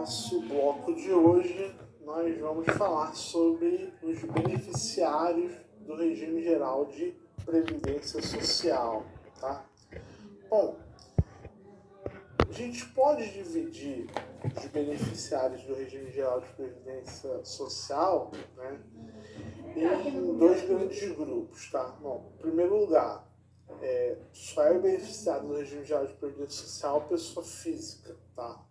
nosso bloco de hoje, nós vamos falar sobre os beneficiários do regime geral de previdência social, tá? Bom, a gente pode dividir os beneficiários do regime geral de previdência social, né, em dois grandes grupos, tá? Bom, em primeiro lugar, só é beneficiado do regime geral de previdência social pessoa física, tá?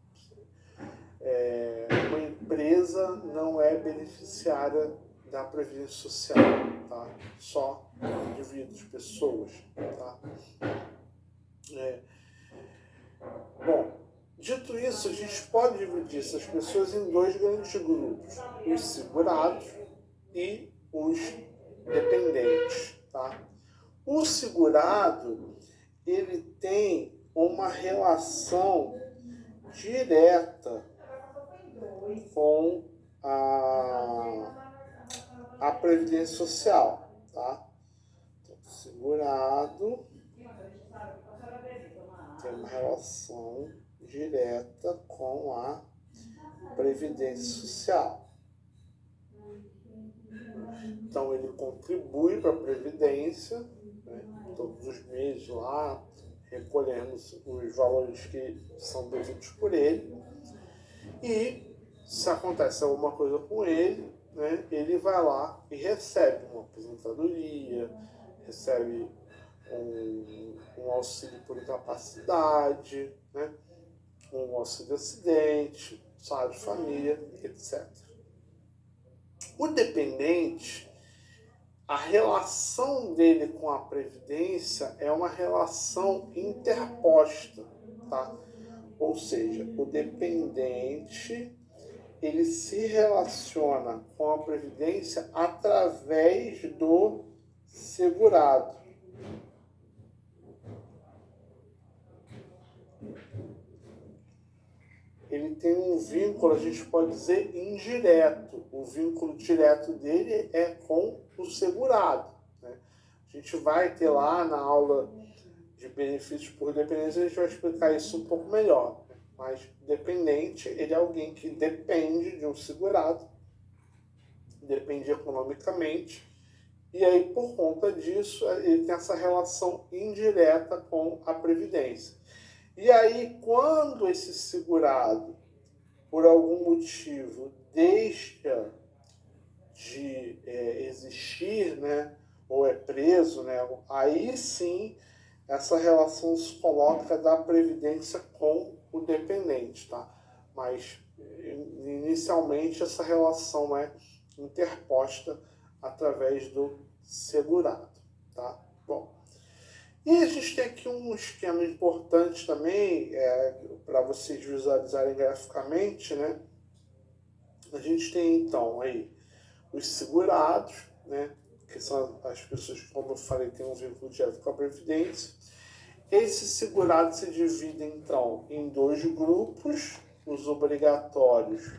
Uma empresa não é beneficiária da previdência social, tá? Só indivíduos, pessoas, tá? Bom, dito isso, a gente pode dividir essas pessoas em dois grandes grupos: os segurados e os dependentes, tá? O segurado, ele tem uma relação direta com a previdência social, tá? Então, segurado tem uma relação direta com a previdência social. Então, ele contribui para a previdência, né, todos os meses lá, recolhendo os valores que são devidos por ele. E se acontece alguma coisa com ele, né, ele vai lá e recebe uma aposentadoria, recebe um auxílio por incapacidade, né, um auxílio de acidente, salário de família, etc. O dependente, a relação dele com a previdência é uma relação interposta, tá? Ou seja, o dependente, ele se relaciona com a previdência através do segurado. Ele tem um vínculo, a gente pode dizer, indireto. O vínculo direto dele é com o segurado, né? A gente vai ter lá na aula de benefícios por dependência, a gente vai explicar isso um pouco melhor. Mas dependente, ele é alguém que depende de um segurado, depende economicamente, e aí por conta disso ele tem essa relação indireta com a previdência. E aí quando esse segurado, por algum motivo, deixa de existir, né, ou é preso, né, aí sim essa relação se coloca da previdência com o dependente, tá? Mas inicialmente essa relação é interposta através do segurado, tá? Bom, e a gente tem aqui um esquema importante também, para vocês visualizarem graficamente, né? A gente tem então aí os segurados, né, que são as pessoas que, como eu falei, têm um vínculo direto com a previdência. Esses segurados se dividem então em dois grupos, os obrigatórios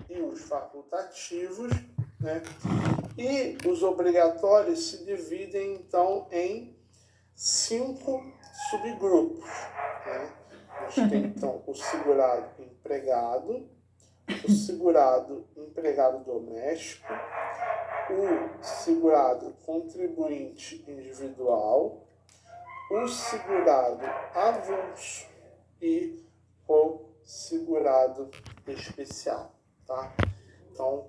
e os facultativos, né? E os obrigatórios se dividem então em 5 subgrupos, né? A gente tem então o segurado empregado, o segurado empregado doméstico, o segurado contribuinte individual, o segurado avulso e o segurado especial, tá? Então,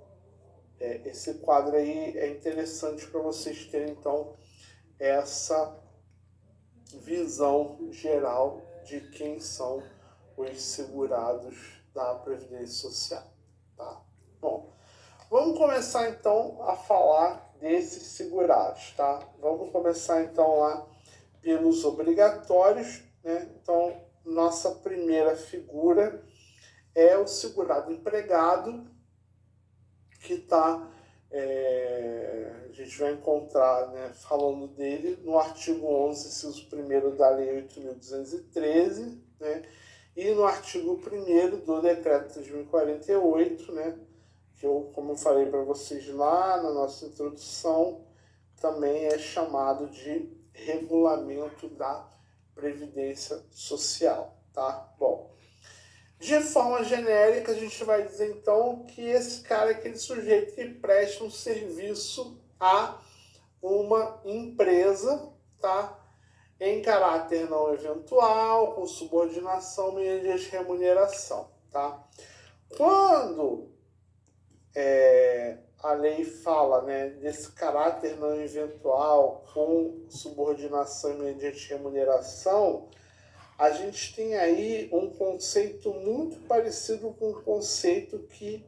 esse quadro aí é interessante para vocês terem então essa visão geral de quem são os segurados da Previdência Social, tá? Bom, vamos começar então a falar desses segurados, tá? Vamos começar então lá pelos obrigatórios, né? Então, nossa primeira figura é o segurado empregado, que está, a gente vai encontrar, né, falando dele no artigo 11, inciso 1º da Lei 8.213, né? E no artigo 1º do Decreto 3048, né, que eu, como eu falei para vocês lá na nossa introdução, também é chamado de Regulamento da Previdência Social, tá? Bom, De forma genérica, a gente vai dizer então que esse cara é aquele sujeito que presta um serviço a uma empresa, tá? Em caráter não eventual, com subordinação mediante remuneração, tá? Quando a lei fala, né, desse caráter não eventual com subordinação mediante remuneração, a gente tem aí um conceito muito parecido com o conceito que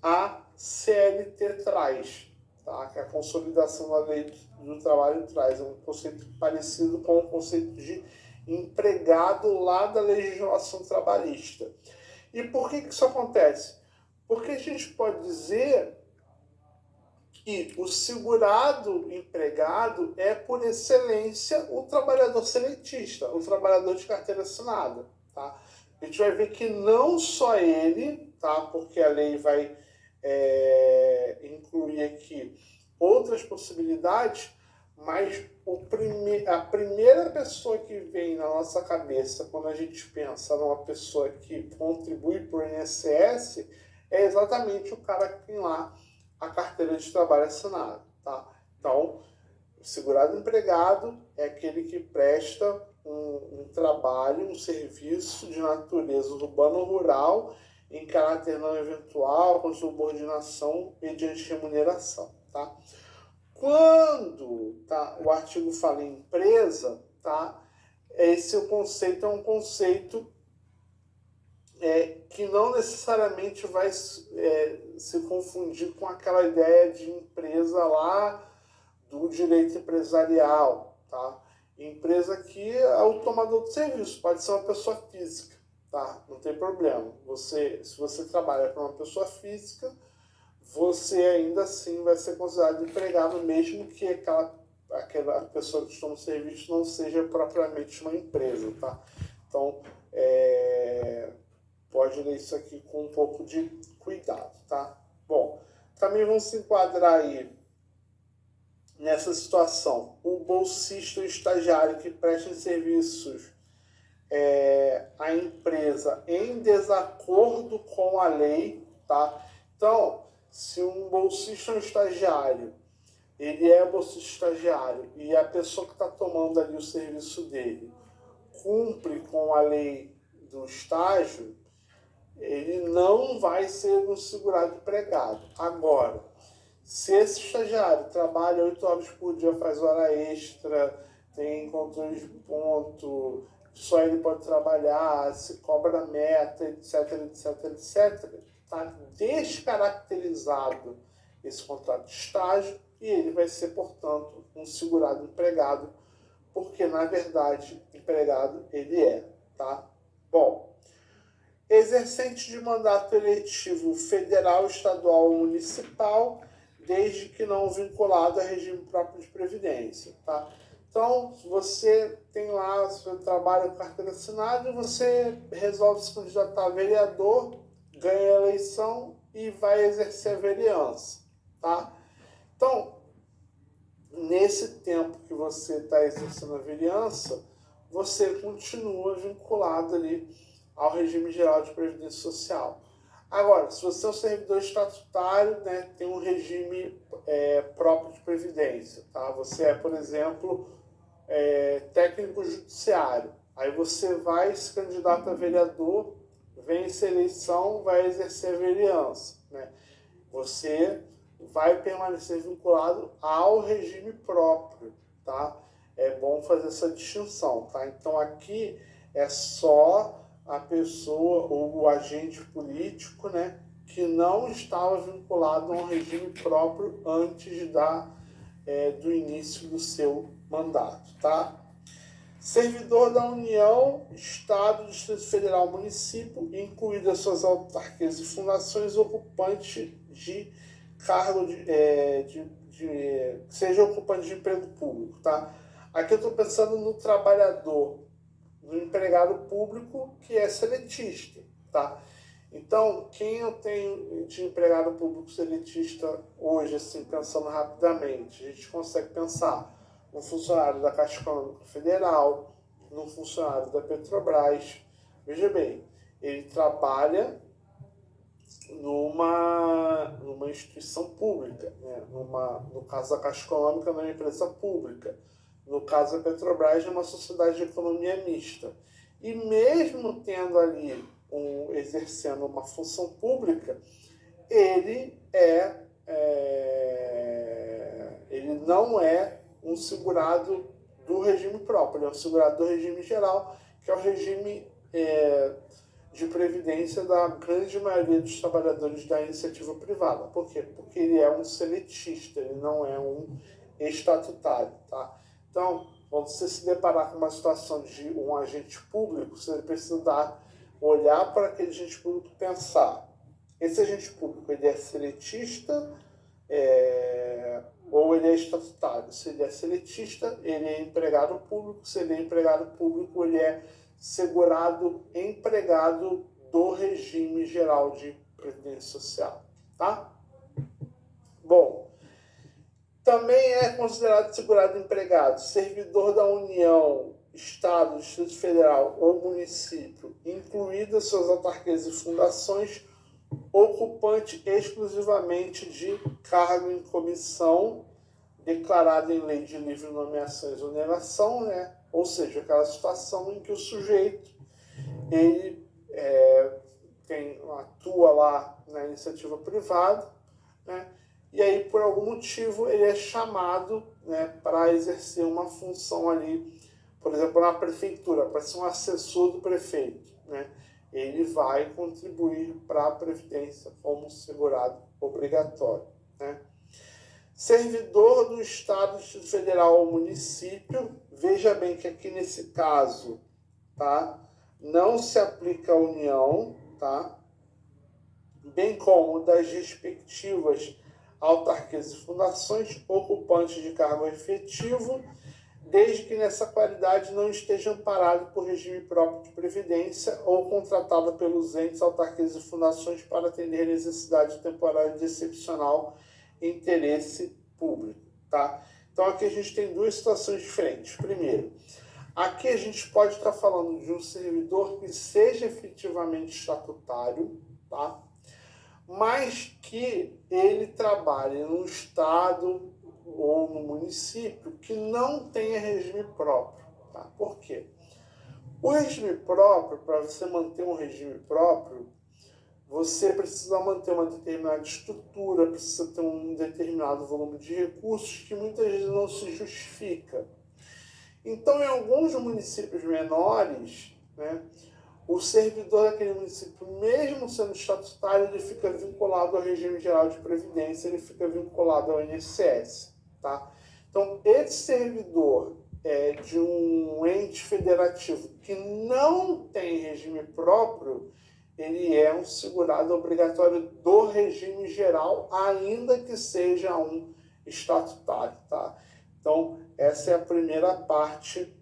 a CLT traz, tá? Que a consolidação da lei do trabalho traz. É um conceito parecido com o conceito de empregado lá da legislação trabalhista. E por que isso acontece? Porque a gente pode dizer que o segurado empregado é, por excelência, o trabalhador seletista, o trabalhador de carteira assinada. Tá? A gente vai ver que não só ele, tá? Porque a lei vai incluir aqui outras possibilidades, mas a primeira pessoa que vem na nossa cabeça quando a gente pensa numa pessoa que contribui para o INSS é exatamente o cara que tem lá a carteira de trabalho assinada, tá? Então, o segurado empregado é aquele que presta um trabalho, um serviço de natureza urbano-rural em caráter não eventual, com subordinação mediante remuneração, tá? Quando o artigo fala em empresa, tá? Esse conceito é um conceito que não necessariamente vai se confundir com aquela ideia de empresa lá do direito empresarial, tá? Empresa que é o tomador de serviço, pode ser uma pessoa física, tá? Não tem problema. Se você trabalha para uma pessoa física, você ainda assim vai ser considerado empregado, mesmo que aquela pessoa que toma o serviço não seja propriamente uma empresa, tá? Então, pode ler isso aqui com um pouco de cuidado, tá? Bom, também vamos se enquadrar aí nessa situação. O bolsista ou estagiário que presta serviços à empresa em desacordo com a lei, tá? Então, se um bolsista ou um estagiário, ele é bolsista estagiário e a pessoa que está tomando ali o serviço dele cumpre com a lei do estágio, ele não vai ser um segurado empregado. Agora, se esse estagiário trabalha 8 horas por dia, faz hora extra, tem controle de ponto, só ele pode trabalhar, se cobra meta, etc, etc, etc, está descaracterizado esse contrato de estágio e ele vai ser, portanto, um segurado empregado, porque, na verdade, empregado ele é, tá? Bom, exercente de mandato eletivo federal, estadual ou municipal, desde que não vinculado a regime próprio de previdência, tá? Então, você tem lá, seu trabalho com carteira assinada, e você resolve se candidatar a vereador, ganha a eleição e vai exercer a vereança, tá? Então, nesse tempo que você está exercendo a vereança, você continua vinculado ali ao regime geral de previdência social. Agora, se você é um servidor estatutário, né, tem um regime próprio de previdência, tá? Você é, por exemplo, técnico judiciário. Aí você vai se candidata a vereador, vence a eleição, vai exercer a vereança, né? Você vai permanecer vinculado ao regime próprio, tá? É bom fazer essa distinção, tá? Então aqui é só a pessoa ou o agente político, né, que não estava vinculado a um regime próprio antes do início do seu mandato, tá? Servidor da União, Estado, Distrito Federal, Município, incluídas suas autarquias e fundações, ocupante de cargo seja ocupante de emprego público, tá? Aqui eu estou pensando no trabalhador, no empregado público que é seletista, tá? Então, quem eu tenho de empregado público seletista hoje, assim, pensando rapidamente, a gente consegue pensar no funcionário da Caixa Econômica Federal, no funcionário da Petrobras. Veja bem, ele trabalha numa instituição pública, né? No caso da Caixa Econômica, numa empresa pública. No caso da Petrobras, numa sociedade de economia mista. E mesmo tendo ali, exercendo uma função pública, ele ele não é um segurado do regime próprio, ele é um segurado do regime geral, que é o regime de previdência da grande maioria dos trabalhadores da iniciativa privada. Por quê? Porque ele é um seletista, ele não é um estatutário, tá? Então, quando você se deparar com uma situação de um agente público, você precisa olhar para aquele agente público e pensar: esse agente público, ele é seletista ou ele é estatutário? Se ele é seletista, ele é empregado público. Se ele é empregado público, ele é segurado empregado do regime geral de previdência social, tá? Bom, também é considerado segurado empregado servidor da União, Estado, Distrito Federal ou município, incluídas suas autarquias e fundações, ocupante exclusivamente de cargo em comissão declarado em lei de livre nomeação e exoneração, né? Ou seja, aquela situação em que o sujeito ele atua lá na iniciativa privada, né? E aí, por algum motivo, ele é chamado, né, para exercer uma função ali, por exemplo, na prefeitura, para ser um assessor do prefeito, né? Ele vai contribuir para a Previdência como segurado obrigatório, né? Servidor do Estado, Distrito Federal ou município, veja bem que aqui nesse caso, tá, não se aplica a União, tá? Bem como das respectivas autarquias e fundações ocupantes de cargo efetivo, desde que nessa qualidade não esteja amparado por regime próprio de previdência ou contratado pelos entes, autarquias e fundações para atender necessidade temporária de excepcional interesse público, tá? Então aqui a gente tem duas situações diferentes. Primeiro, aqui a gente pode estar falando de um servidor que seja efetivamente estatutário, tá? Mas que ele trabalhe no estado ou no município que não tenha regime próprio, tá? Por quê? O regime próprio, para você manter um regime próprio, você precisa manter uma determinada estrutura, precisa ter um determinado volume de recursos que muitas vezes não se justifica. Então, em alguns municípios menores, né, o servidor daquele município, mesmo sendo estatutário, ele fica vinculado ao regime geral de previdência, ele fica vinculado ao INSS, tá? Então, esse servidor de um ente federativo que não tem regime próprio, ele é um segurado obrigatório do regime geral, ainda que seja um estatutário, tá? Então, essa é a primeira parte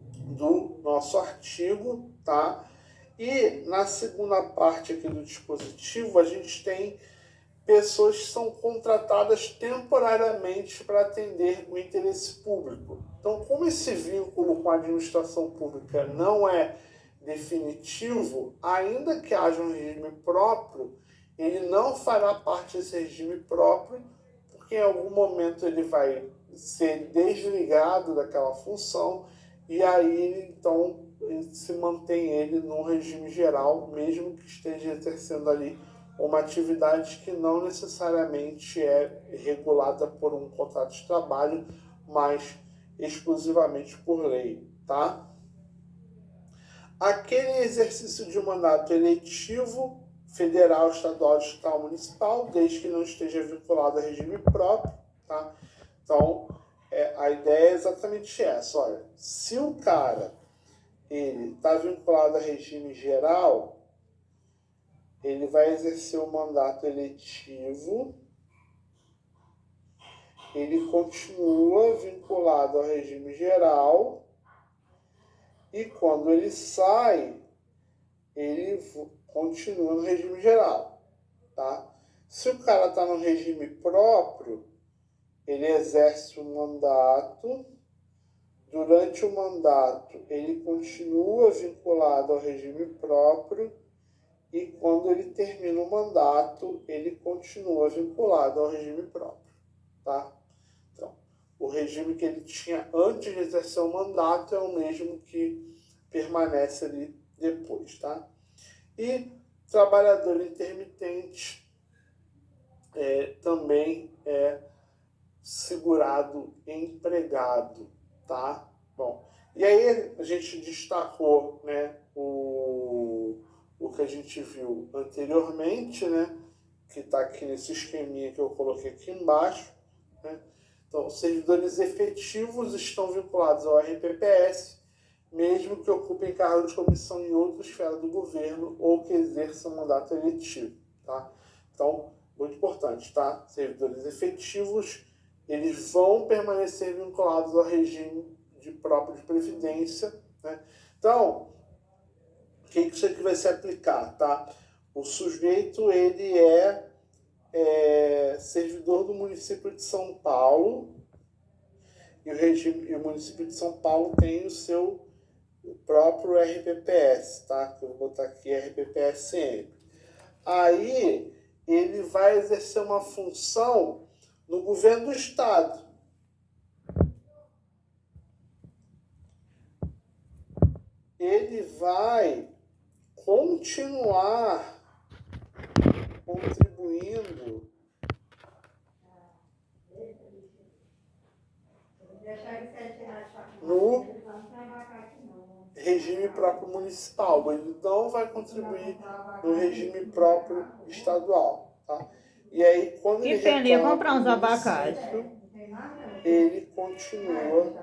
do nosso artigo, tá? E na segunda parte aqui do dispositivo, a gente tem pessoas que são contratadas temporariamente para atender o interesse público. Então, como esse vínculo com a administração pública não é definitivo, ainda que haja um regime próprio, ele não fará parte desse regime próprio, porque em algum momento ele vai ser desligado daquela função e aí, então, se mantém ele num regime geral, mesmo que esteja exercendo ali uma atividade que não necessariamente é regulada por um contrato de trabalho, mas exclusivamente por lei, tá? Aquele exercício de mandato eletivo, federal, estadual, distrital, municipal, desde que não esteja vinculado a regime próprio, tá? Então, a ideia é exatamente essa. Olha, se o cara ele está vinculado a regime geral, ele vai exercer o mandato eletivo, ele continua vinculado ao regime geral e quando ele sai, ele continua no regime geral, tá? Se o cara está no regime próprio, ele exerce o mandato durante o mandato, ele continua vinculado ao regime próprio e quando ele termina o mandato, ele continua vinculado ao regime próprio, tá? Então, o regime que ele tinha antes de exercer o mandato é o mesmo que permanece ali depois, tá? E trabalhador intermitente também é segurado empregado, tá? Bom, e aí a gente destacou, né, o que a gente viu anteriormente, né, que está aqui nesse esqueminha que eu coloquei aqui embaixo, né? Então, os servidores efetivos estão vinculados ao RPPS, mesmo que ocupem cargos de comissão em outra esfera do governo ou que exerçam mandato eletivo, tá? Então, muito importante, tá? Servidores efetivos, eles vão permanecer vinculados ao regime próprio de previdência, né? Então, o que isso aqui vai se aplicar, tá? O sujeito, ele é servidor do município de São Paulo e o município de São Paulo tem o seu próprio RPPS, tá? Que eu vou botar aqui RPPSM. Aí ele vai exercer uma função no governo do estado. Ele vai continuar contribuindo no regime próprio municipal, ele não vai contribuir no regime próprio estadual, tá? E aí, quando ele retorna comprar uns abacates, ele continua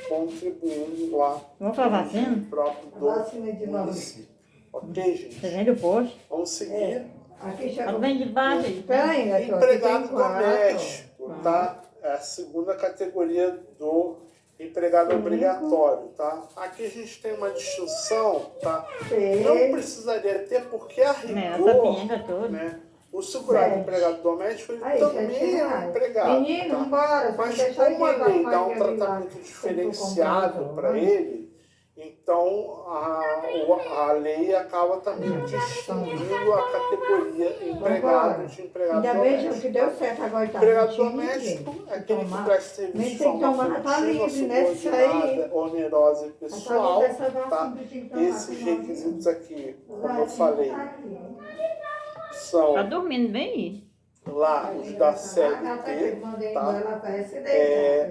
contribuindo lá no regime próprio do município. Ok, gente? Você vem do posto? Vamos seguir. Ela vem de baixo. Empregado doméstico, tá? É a segunda categoria do empregado obrigatório, tá? Aqui a gente tem uma distinção, tá? Não precisaria ter, porque a rigor, né? O segurado empregado doméstico, ele também é um empregado, Menino, tá? embora, Mas como a lei dá um tratamento diferenciado para ele, então a lei acaba também distinguindo a categoria empregado de empregado ainda bem doméstico. que deu certo agora. Tá Empregado doméstico é aquele que presta serviço de forma contínua, subordinada, onerosa e pessoal, tá? Esses requisitos aqui, como eu falei, são Tá dormindo bem aí. lá os da CLT, tá?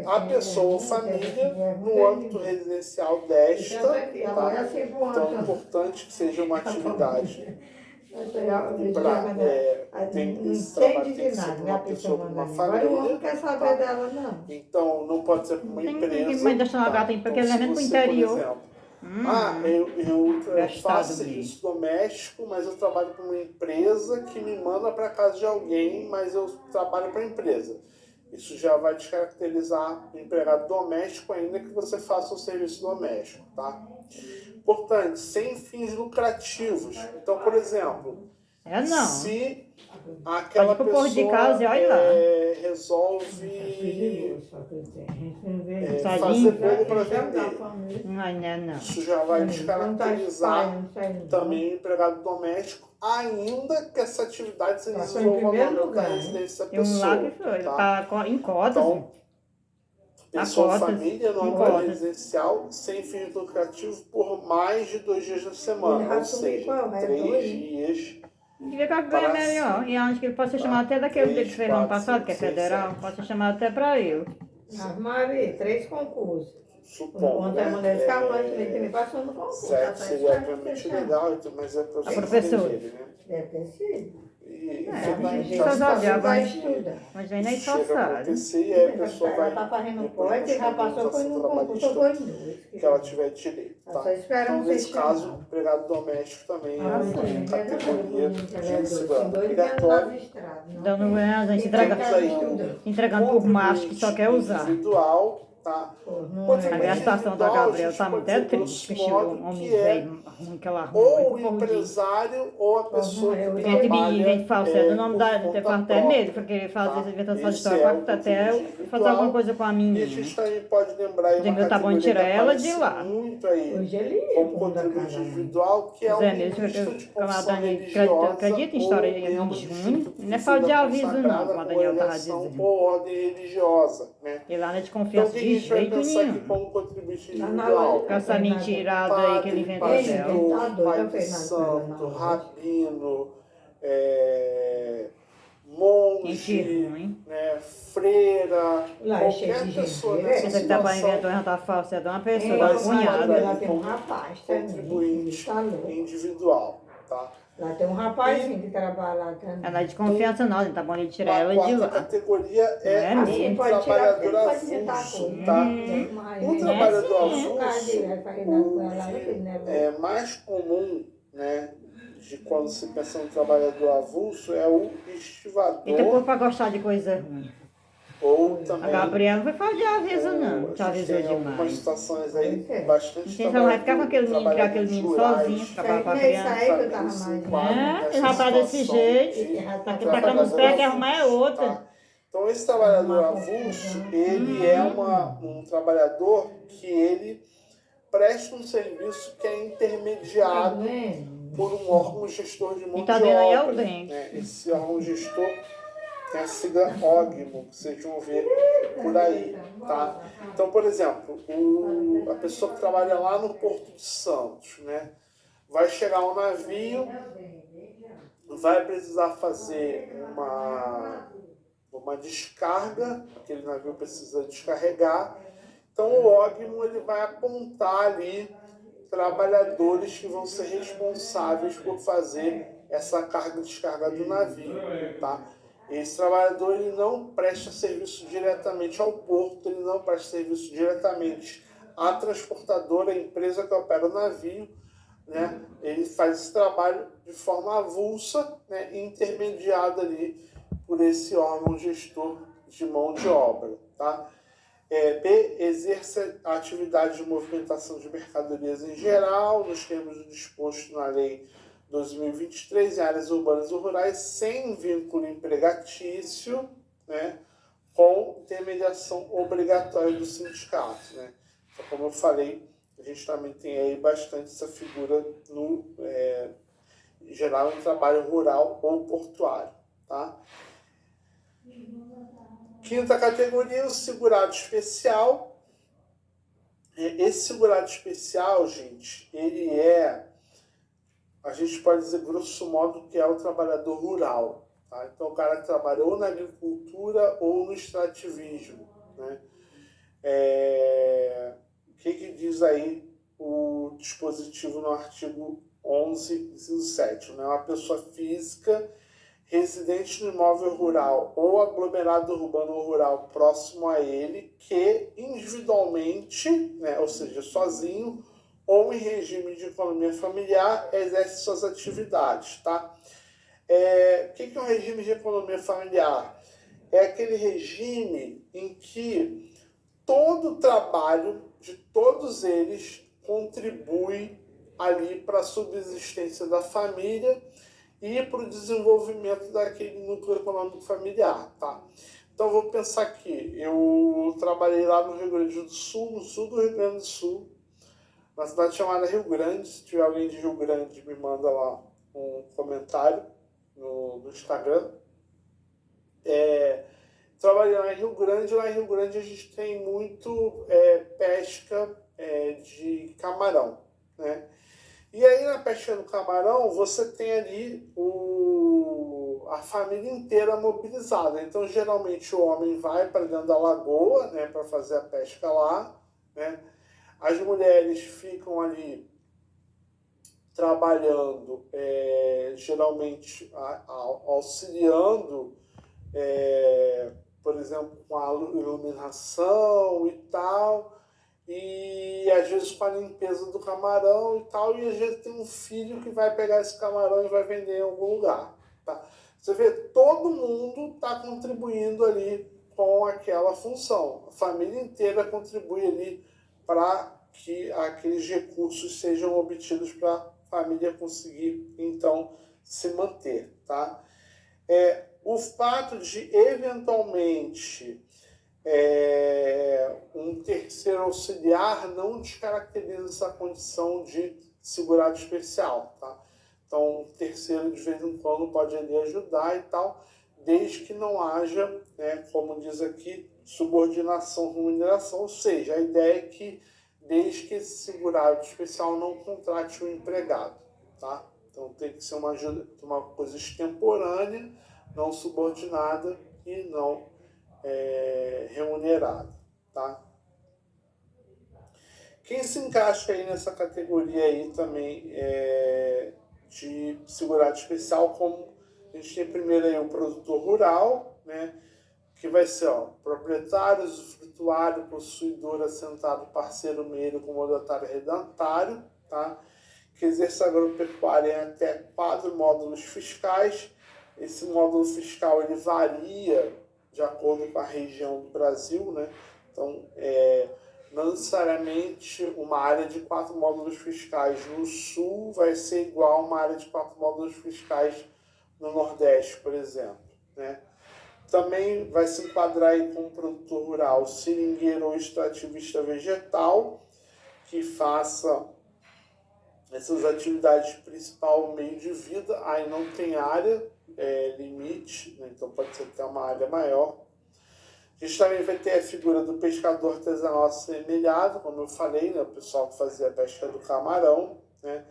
A pessoa ou família no âmbito residencial desta, tá? Então é importante que seja uma atividade tem esse trabalho, tem que ser para uma pessoa, para uma família. Agora o homem quer saber dela, não. Então não pode ser para uma empresa. Tem que mãe deixar uma gata em porque Então, ela é pro se você, interior. por exemplo, eu faço serviço doméstico, mas eu trabalho para uma empresa que me manda para casa de alguém, mas eu trabalho para a empresa. Isso já vai descaracterizar o empregado doméstico, ainda que você faça um serviço doméstico, tá? Importante, sem fins lucrativos. Então, por exemplo, se aquela pessoa de casa, resolve fazer bolo para vender, não. isso já vai descaracterizar também o empregado doméstico, ainda que essa âmbito se desenvolva no da residência da pessoa. Tá? Em cotas. Então, pessoa família no âmbito residencial sem fins lucrativos por mais de 2 dias da semana, ou seja, 3 dias. Devia que é melhor. E acho que ele pode ser chamado até daquele que fez no ano passado, que é federal, pode ser chamado até para eu. Maria, 3 concursos. Supondo, ontem a mulher escalante me passou no concurso. 7 seria obviamente legal, mas é para a professora. Né? Deve ter sido. Mas vem na chega a esforçada. acontecer e aí a pessoa vai. Ela tá fazendo pós e já passou foi no concurso, foi no que ela tiver direito, tá? Então, nesse caso, o empregado doméstico também é uma categoria de segurança obrigatória. Dando a gente entregando por macho que só quer usar. Individual, tá? Não Contribuinte Agora a situação da individual, Gabriela gente tá pode muito dizer, triste, que grosso chegou modo, um homem que é velho ruim que ela arruma ou muito o por dia. empresário ou a pessoa que Gente, trabalha Gente falsa, o nome por da conta tem até medo, própria, porque ele faz, tá? inventando fazer Esse história é o pra até contribuinte fazer alguma individual. coisa com a E a menina. gente também pode lembrar aí Zé uma meu tá bom de categoria que tirar ela de aparece lá. muito aí hoje ele ia como pro mundo da contribuinte casa, mãe. individual, que é o Zé mesmo, lingüista de como a confissão Dani religiosa acredita em ou história em membro de junho, instituto não é falta de da aviso não, consagrada como a Daniela tava congregação dizendo. ou ordem religiosa, né? E lá não é de Então, o confiança que a de gente vai jeito pensar aqui nenhum. como contribuinte Lá na individual? loja, Com essa mentirada aí que ele inventou Ei, dela. gente, tá Pastor, doido, pai eu de falei nada com ela, santo, não. rabino, Gente monge, ruim. né, freira, Lá é cheio qualquer de gente, pessoa né? nessa Essa que tá pra situação inventar já tá falsa, é de uma pessoa, É, da vai se comadre, enquadrar cunhada. lá aí tem um como rapaz também, contribuinte tá louco. individual, tá? Lá tem um rapazinho que trabalha lá também. Ela não é de confiança não, tá bom de tirar Uma ela de quarta lá. categoria é Não é o mesmo? Pode tirar, porque trabalhador ele pode inventar avulso, coisa. tá? Mas, O né? trabalhador sim. O cara avulso, dele vai fazer nada com ela, não o tem, né, que é mais comum, né, de quando se pensa no trabalhador avulso é o Ele tem estivador pouco pra gostar de coisa ruim. ou A também Gabriela não foi falta de aviso não, a te gente avisou tem algumas demais. situações aí Pois é. bastante Então ela vai ficar com aquele menino, criar aquele trabalhadores menino rurais, sozinho, acabar com a Isso criança. aí que eu tava também se mais. enquadram É, nessa ele já tá desse situação jeito. de Tá tacando os pés, quer arrumar é outra. tá? Então esse trabalhador avulso, ele é um trabalhador que ele presta um serviço que é Tá intermediado vendo? por um órgão gestor de mão E tá de vendo aí é o obra, bem. né? Esse órgão gestor tem a sigla OGMO, que vocês vão ver por aí, tá? Então, por exemplo, a pessoa que trabalha lá no Porto de Santos, né? Vai chegar um navio, vai precisar fazer uma descarga, aquele navio precisa descarregar, então o OGMO ele vai apontar ali trabalhadores que vão ser responsáveis por fazer essa carga e descarga do navio, tá? Esse trabalhador ele não presta serviço diretamente ao porto, ele não presta serviço diretamente à transportadora, à empresa que opera o navio, né? Ele faz esse trabalho de forma avulsa, né? Intermediado ali por esse órgão gestor de mão de obra, tá? B, exerce a atividade de movimentação de mercadorias em geral, nos termos do disposto na Lei 2023, em áreas urbanas e rurais, sem vínculo empregatício, né, com intermediação obrigatória do sindicato, né? Então, como eu falei, a gente também tem aí bastante essa figura em geral em trabalho rural ou portuário, tá? Quinta categoria, o segurado especial. Esse segurado especial, gente, ele a gente pode dizer grosso modo que é o trabalhador rural. Tá? Então, o cara que trabalha ou na agricultura ou no extrativismo. Né? O que diz aí o dispositivo no artigo 11, inciso 7? Né? Uma pessoa física residente no imóvel rural ou aglomerado urbano ou rural próximo a ele, que individualmente, né, ou seja, sozinho, ou em regime de economia familiar, exerce suas atividades, tá? O que é um regime de economia familiar? É aquele regime em que todo o trabalho de todos eles contribui ali para a subsistência da família e para o desenvolvimento daquele núcleo econômico familiar, tá? Então, vou pensar aqui, eu trabalhei lá no Rio Grande do Sul, no sul do Rio Grande do Sul, na cidade chamada Rio Grande. Se tiver alguém de Rio Grande, me manda lá um comentário no Instagram. Trabalhei lá em Rio Grande. Lá em Rio Grande a gente tem muito pesca de camarão, né? E aí na pesca do camarão você tem ali a família inteira mobilizada. Então geralmente o homem vai para dentro da lagoa, né, para fazer a pesca lá, né? As mulheres ficam ali trabalhando, geralmente auxiliando, por exemplo, com a iluminação e tal, e às vezes com a limpeza do camarão e tal, e às vezes tem um filho que vai pegar esse camarão e vai vender em algum lugar, tá? Você vê, todo mundo está contribuindo ali com aquela função. A família inteira contribui ali para que aqueles recursos sejam obtidos para a família conseguir, então, se manter, tá? O fato de, eventualmente, um terceiro auxiliar não descaracteriza essa condição de segurado especial, tá? Então, o terceiro, de vez em quando, pode ali ajudar e tal, desde que não haja, né, como diz aqui, subordinação, remuneração, ou seja, a ideia é que desde que esse segurado especial não contrate um empregado, tá? Então tem que ser uma ajuda, uma coisa extemporânea, não subordinada e não remunerada, tá? Quem se encaixa aí nessa categoria aí também de segurado especial, como a gente tem primeiro aí o produtor rural, né? Que vai ser, proprietário, usufrutuário, possuidor, assentado, parceiro, meio, comodatário, redentário, tá? Que exerce agropecuária em até 4 módulos fiscais. Esse módulo fiscal ele varia de acordo com a região do Brasil, né? Então, não necessariamente uma área de 4 módulos fiscais no Sul vai ser igual a uma área de 4 módulos fiscais no Nordeste, por exemplo, né? Também vai se enquadrar aí como produtor rural, seringueiro ou extrativista vegetal, que faça essas atividades principal meio de vida. Aí não tem área limite, né? Então pode ser até uma área maior. A gente também vai ter a figura do pescador artesanal assemelhado, como eu falei, né? O pessoal que fazia a pesca do camarão, né?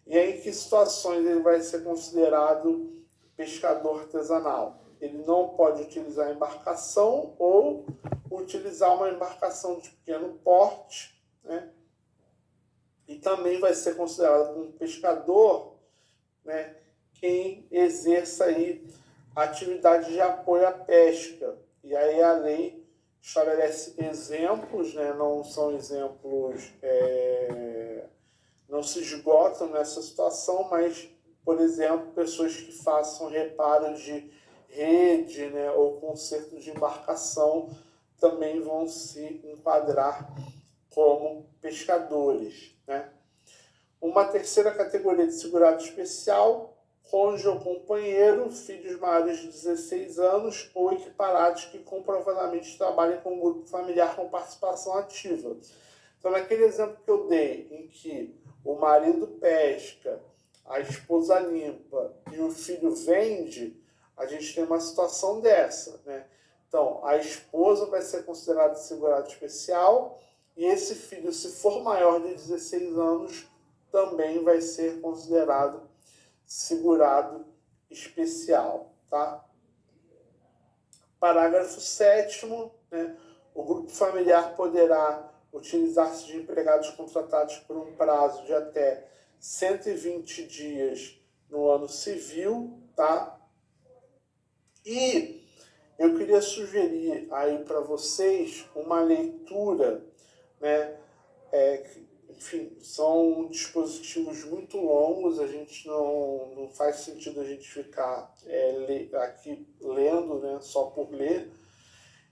E aí em que situações ele vai ser considerado pescador artesanal? Ele não pode utilizar embarcação ou utilizar uma embarcação de pequeno porte, né? E também vai ser considerado como pescador, né, quem exerça aí atividade de apoio à pesca. E aí a lei estabelece exemplos, né, não são exemplos, não se esgotam nessa situação, mas, por exemplo, pessoas que façam reparo de rede, né, ou conserto de embarcação também vão se enquadrar como pescadores, né? Uma terceira categoria de segurado especial, cônjuge ou companheiro, filhos maiores de 16 anos ou equiparados que comprovadamente trabalhem com um grupo familiar com participação ativa. Então, naquele exemplo que eu dei, em que o marido pesca, a esposa limpa e o filho vende, a gente tem uma situação dessa, né? Então, a esposa vai ser considerada segurado especial e esse filho, se for maior de 16 anos, também vai ser considerado segurado especial, tá? Parágrafo 7º, né? O grupo familiar poderá utilizar-se de empregados contratados por um prazo de até 120 dias no ano civil, tá? E eu queria sugerir aí para vocês uma leitura, né? Enfim, são dispositivos muito longos, a gente não faz sentido a gente ficar aqui lendo, né, só por ler.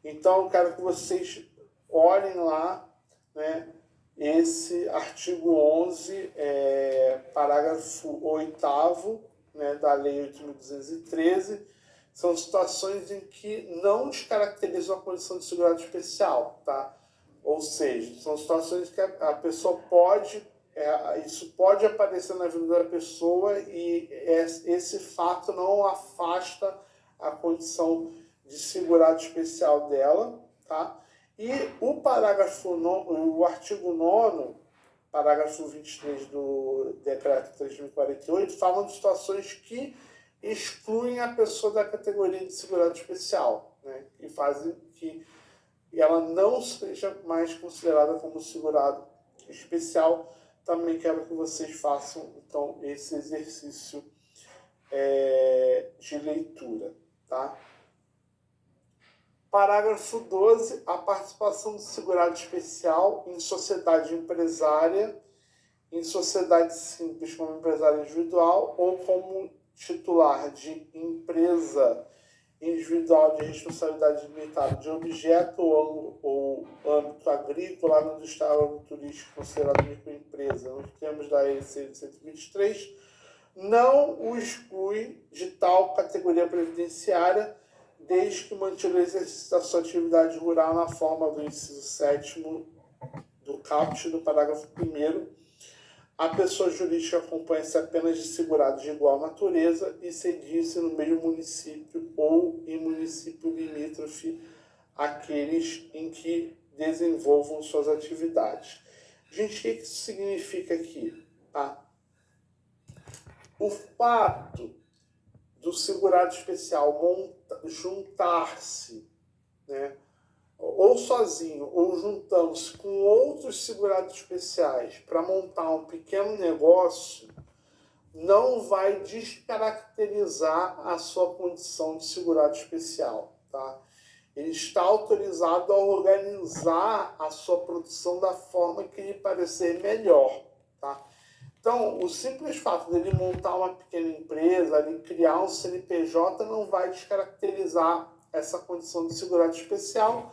Então, eu quero que vocês olhem lá, né, esse artigo 11, parágrafo 8º, né, da Lei 8.213, são situações em que não descaracterizam a condição de segurado especial, tá? Ou seja, são situações que a pessoa pode, isso pode aparecer na vida da pessoa e esse fato não afasta a condição de segurado especial dela, tá? E o o artigo 9º, parágrafo 23 do Decreto 3.048, falam de situações que excluem a pessoa da categoria de segurado especial, né? E fazem que ela não seja mais considerada como segurado especial. Também quero que vocês façam, então, esse exercício de leitura, tá? Parágrafo 12. A participação do segurado especial em sociedade empresária, em sociedade simples como empresário individual ou como titular de empresa individual de responsabilidade limitada de objeto ou âmbito agrícola, industrial, turístico, considerado microempresa, nos termos da EC 123, não o exclui de tal categoria previdenciária, desde que mantiver o exercício da sua atividade rural na forma do inciso 7º do caput do parágrafo 1º. A pessoa jurídica acompanha-se apenas de segurados de igual natureza e cedia-se no mesmo município ou em município limítrofe àqueles em que desenvolvam suas atividades. Gente, o que isso significa aqui? O fato do segurado especial juntar-se, né, ou sozinho, ou juntando-se com outros segurados especiais para montar um pequeno negócio, não vai descaracterizar a sua condição de segurado especial, tá? Ele está autorizado a organizar a sua produção da forma que lhe parecer melhor, tá? Então, o simples fato dele montar uma pequena empresa, ele criar um CNPJ, não vai descaracterizar essa condição de segurado especial,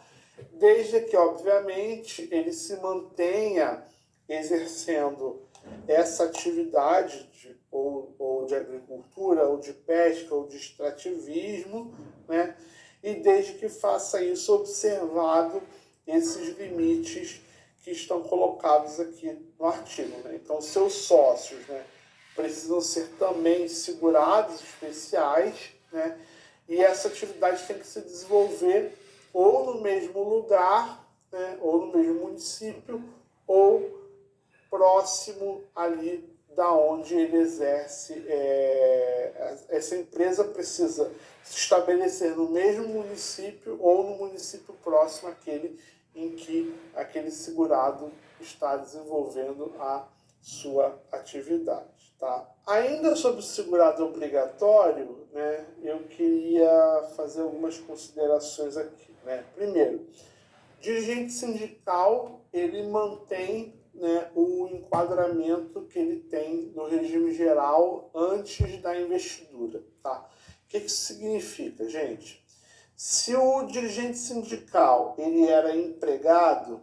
desde que, obviamente, ele se mantenha exercendo essa atividade ou de agricultura, ou de pesca, ou de extrativismo, né? E desde que faça isso observado esses limites que estão colocados aqui no artigo, né? Então, seus sócios, né, precisam ser também segurados especiais, né? E essa atividade tem que se desenvolver ou no mesmo lugar, né, ou no mesmo município, ou próximo ali da onde ele exerce. Essa empresa precisa se estabelecer no mesmo município ou no município próximo àquele em que aquele segurado está desenvolvendo a sua atividade, tá? Ainda sobre o segurado obrigatório, né, eu queria fazer algumas considerações aqui, né? Primeiro, dirigente sindical, ele mantém, né, o enquadramento que ele tem no regime geral antes da investidura, tá? O que isso significa, gente? Se o dirigente sindical ele era empregado,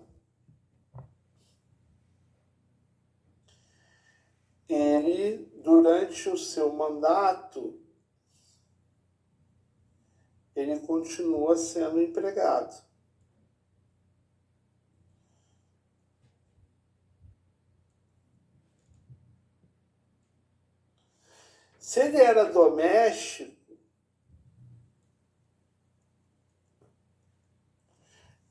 ele, durante o seu mandato, ele continua sendo empregado. Se ele era doméstico,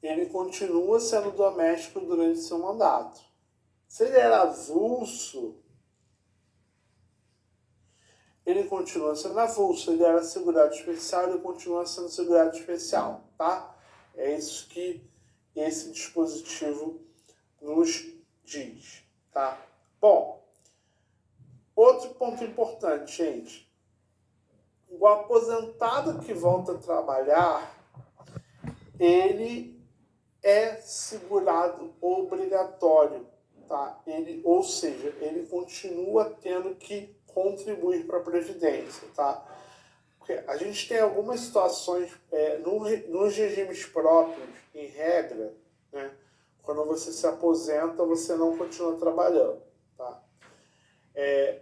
ele continua sendo doméstico durante seu mandato. Se ele era avulso, ele continua sendo avulso. Ele era segurado especial, ele continua sendo segurado especial, tá? É isso que esse dispositivo nos diz, tá? Bom, outro ponto importante, gente. O aposentado que volta a trabalhar, ele é segurado obrigatório, tá? Ou seja, ele continua tendo que contribuir para a Previdência, tá? Porque a gente tem algumas situações, nos regimes próprios, em regra, né? Quando você se aposenta, você não continua trabalhando, tá?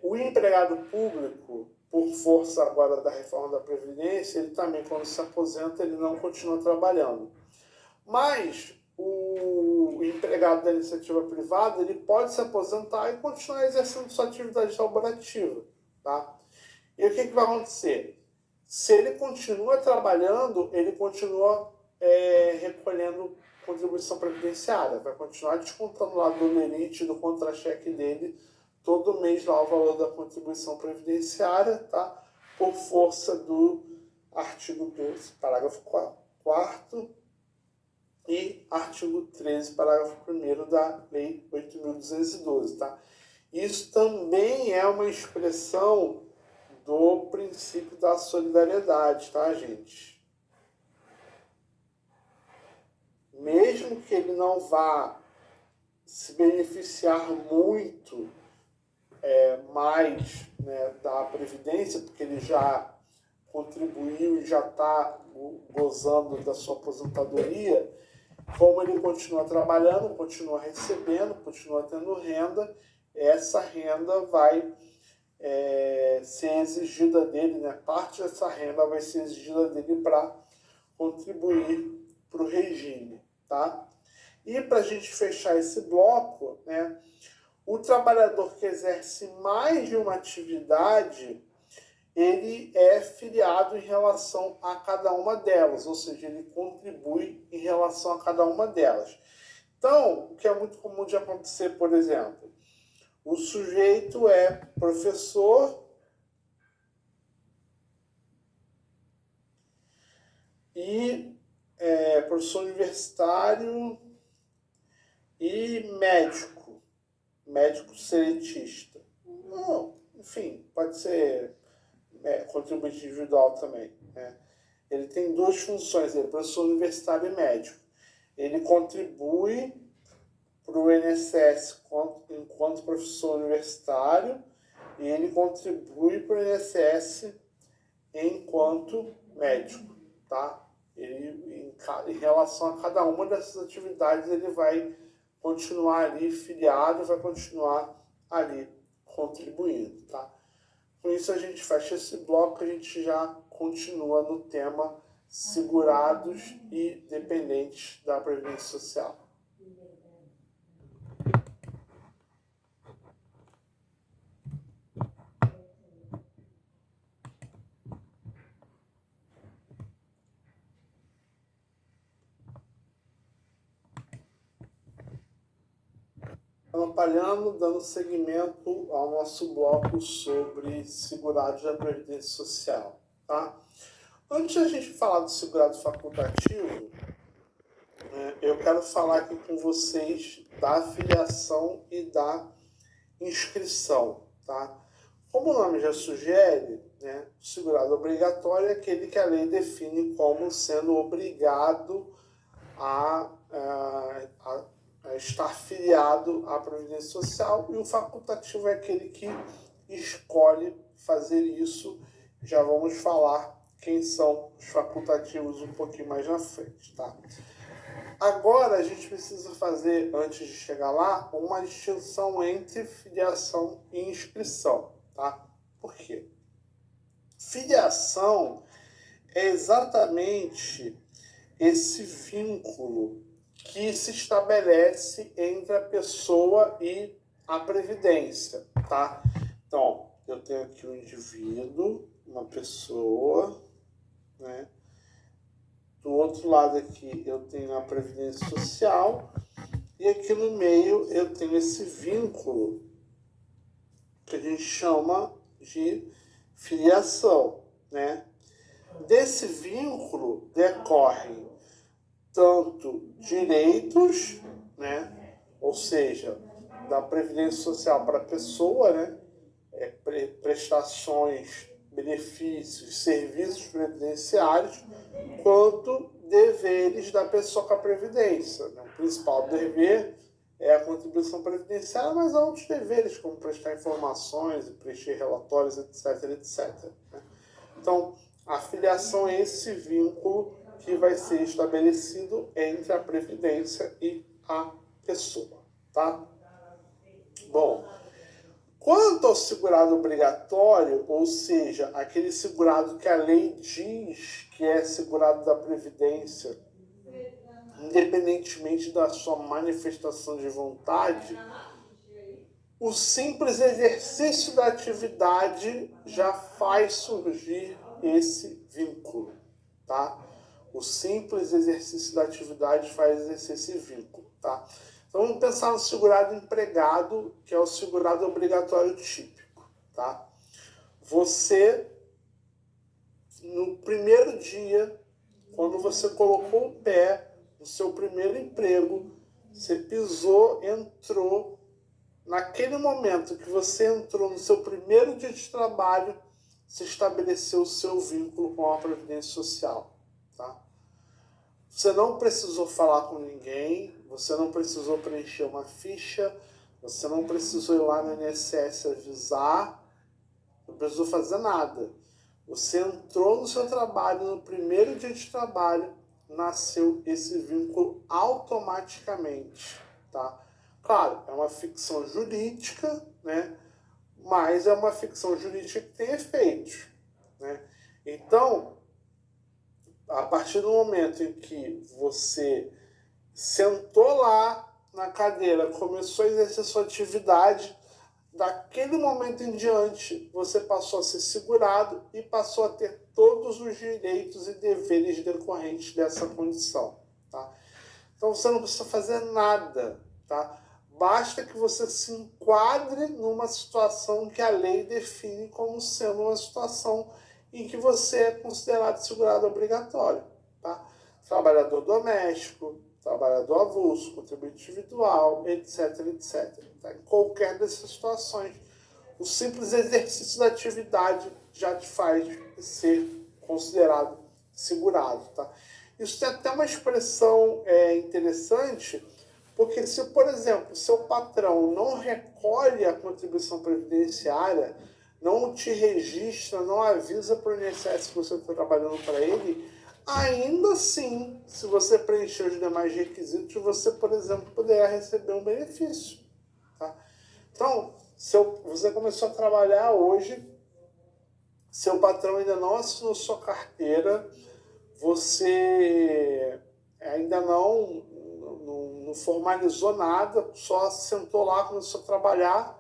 O empregado público, por força agora da reforma da Previdência, ele também, quando se aposenta, ele não continua trabalhando. Mas o empregado da iniciativa privada, ele pode se aposentar e continuar exercendo sua atividade laborativa, tá? E o que vai acontecer? Se ele continua trabalhando, ele continua recolhendo contribuição previdenciária, vai continuar descontando lá do limite do contra-cheque dele todo mês lá o valor da contribuição previdenciária, tá? Por força do artigo 12, parágrafo 4º, e artigo 13, parágrafo 1º da Lei 8.212, tá? Isso também é uma expressão do princípio da solidariedade, tá, gente? Mesmo que ele não vá se beneficiar muito mais, né, da Previdência, porque ele já contribuiu e já está gozando da sua aposentadoria, como ele continua trabalhando, continua recebendo, continua tendo renda, essa renda vai ser exigida dele, né? Parte dessa renda vai ser exigida dele para contribuir para o regime, tá? E para a gente fechar esse bloco, né? O trabalhador que exerce mais de uma atividade, ele é filiado em relação a cada uma delas, ou seja, ele contribui em relação a cada uma delas. Então, o que é muito comum de acontecer, por exemplo, o sujeito é professor e professor universitário e médico seletista. Não, enfim, pode ser contribuinte individual também, né? Ele tem duas funções, ele é professor universitário e médico. Ele contribui para o INSS enquanto professor universitário e ele contribui para o INSS enquanto médico, tá? Ele, em relação a cada uma dessas atividades, ele vai continuar ali filiado, vai continuar ali contribuindo, tá? Com isso a gente fecha esse bloco, a gente já continua no tema segurados e dependentes da Previdência Social. Ampalhando, dando seguimento ao nosso bloco sobre segurados da Previdência Social, tá? Antes de a gente falar do segurado facultativo, eu quero falar aqui com vocês da filiação e da inscrição, tá? Como o nome já sugere, né, o segurado obrigatório é aquele que a lei define como sendo obrigado a estar filiado à Previdência Social, e o facultativo é aquele que escolhe fazer isso. Já vamos falar quem são os facultativos um pouquinho mais na frente, tá? Agora a gente precisa fazer, antes de chegar lá, uma distinção entre filiação e inscrição, tá? Por quê? Filiação é exatamente esse vínculo que se estabelece entre a pessoa e a previdência, tá? Então, eu tenho aqui um indivíduo, uma pessoa, né? Do outro lado aqui eu tenho a previdência social e aqui no meio eu tenho esse vínculo que a gente chama de filiação, né? Desse vínculo decorrem tanto direitos, né? Ou seja, da Previdência Social para a pessoa, né? Prestações, benefícios, serviços previdenciários, quanto deveres da pessoa com a Previdência, né? O principal dever é a contribuição previdenciária, mas há outros deveres, como prestar informações, preencher relatórios, etc, etc. Né? Então, a filiação é esse vínculo que vai ser estabelecido entre a Previdência e a pessoa, tá? Bom, quanto ao segurado obrigatório, ou seja, aquele segurado que a lei diz que é segurado da Previdência, independentemente da sua manifestação de vontade, o simples exercício da atividade já faz surgir esse vínculo, tá? O simples exercício da atividade faz exercer esse vínculo, tá? Então vamos pensar no segurado empregado, que é o segurado obrigatório típico, tá? Você, no primeiro dia, quando você colocou o pé no seu primeiro emprego, você pisou, entrou, naquele momento que você entrou no seu primeiro dia de trabalho, se estabeleceu o seu vínculo com a Previdência Social, tá? Você não precisou falar com ninguém, você não precisou preencher uma ficha, você não precisou ir lá no INSS avisar, não precisou fazer nada. Você entrou no seu trabalho, no primeiro dia de trabalho, nasceu esse vínculo automaticamente, tá? Claro, é uma ficção jurídica, né? Mas é uma ficção jurídica que tem efeitos, né? Então, a partir do momento em que você sentou lá na cadeira, começou a exercer sua atividade, daquele momento em diante, você passou a ser segurado e passou a ter todos os direitos e deveres decorrentes dessa condição, tá? Então você não precisa fazer nada, tá? Basta que você se enquadre numa situação que a lei define como sendo uma situação em que você é considerado segurado obrigatório, tá? Trabalhador doméstico, trabalhador avulso, contribuinte individual, etc, etc. Tá? Em qualquer dessas situações, o simples exercício da atividade já te faz ser considerado segurado, tá? Isso tem até uma expressão interessante, porque se, por exemplo, seu patrão não recolhe a contribuição previdenciária, não te registra, não avisa para o INSS que você está trabalhando para ele, ainda assim, se você preencher os demais requisitos, você, por exemplo, poderá receber um benefício, tá? Então, se você começou a trabalhar hoje, seu patrão ainda não assinou sua carteira, você ainda não formalizou nada, só sentou lá, começou a trabalhar,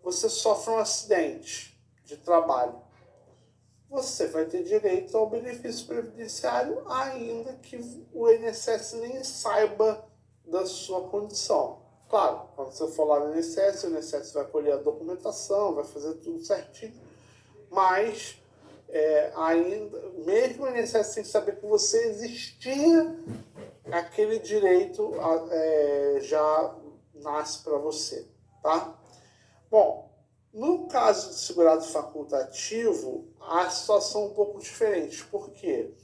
você sofre um acidente de trabalho. Você vai ter direito ao benefício previdenciário, ainda que o INSS nem saiba da sua condição. Claro, quando você for lá no INSS, o INSS vai colher a documentação, vai fazer tudo certinho, mas ainda, mesmo o INSS sem saber que você existia, aquele direito já nasce para você, tá? Bom, no caso do segurado facultativo, a situação é um pouco diferente. Por quê?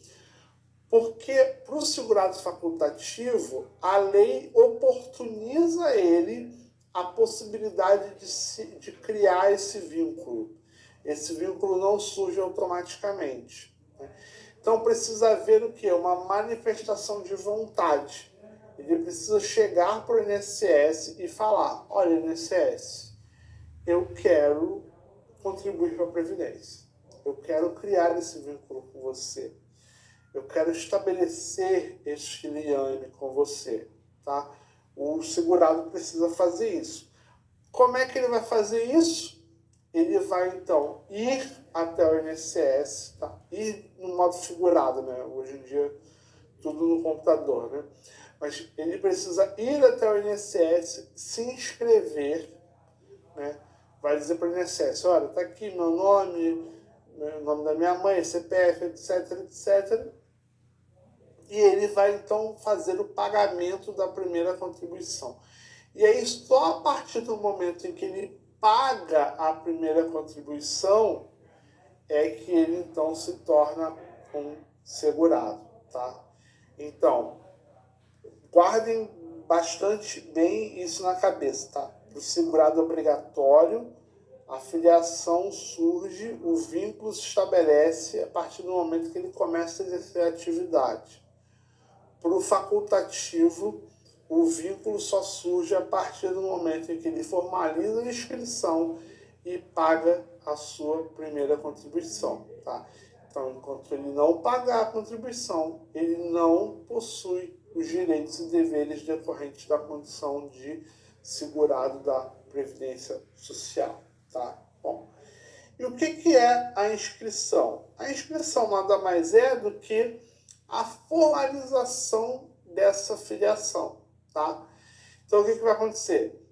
Porque para o segurado facultativo, a lei oportuniza a ele a possibilidade de criar esse vínculo. Esse vínculo não surge automaticamente, né? Então precisa haver o quê? Uma manifestação de vontade. Ele precisa chegar para o INSS e falar: olha, INSS, eu quero contribuir para a Previdência. Eu quero criar esse vínculo com você. Eu quero estabelecer esse liame com você, tá? O segurado precisa fazer isso. Como é que ele vai fazer isso? Ele vai, então, ir até o INSS, tá? Ir no modo figurado, né? Hoje em dia, tudo no computador, né? Mas ele precisa ir até o INSS, se inscrever, né? Vai dizer para o INSS: olha, tá aqui meu nome, o nome da minha mãe, CPF, etc, etc. E ele vai, então, fazer o pagamento da primeira contribuição. E aí, só a partir do momento em que ele paga a primeira contribuição, é que ele, então, se torna um segurado, tá? Então, guardem bastante bem isso na cabeça, tá? Para o segurado obrigatório, a filiação surge, o vínculo se estabelece a partir do momento que ele começa a exercer a atividade. Para o facultativo, o vínculo só surge a partir do momento em que ele formaliza a inscrição e paga a sua primeira contribuição, tá? Então, enquanto ele não pagar a contribuição, ele não possui os direitos e deveres decorrentes da condição de segurado da Previdência Social, tá? Bom, e o que é a inscrição? A inscrição nada mais é do que a formalização dessa filiação, tá? Então, o que vai acontecer?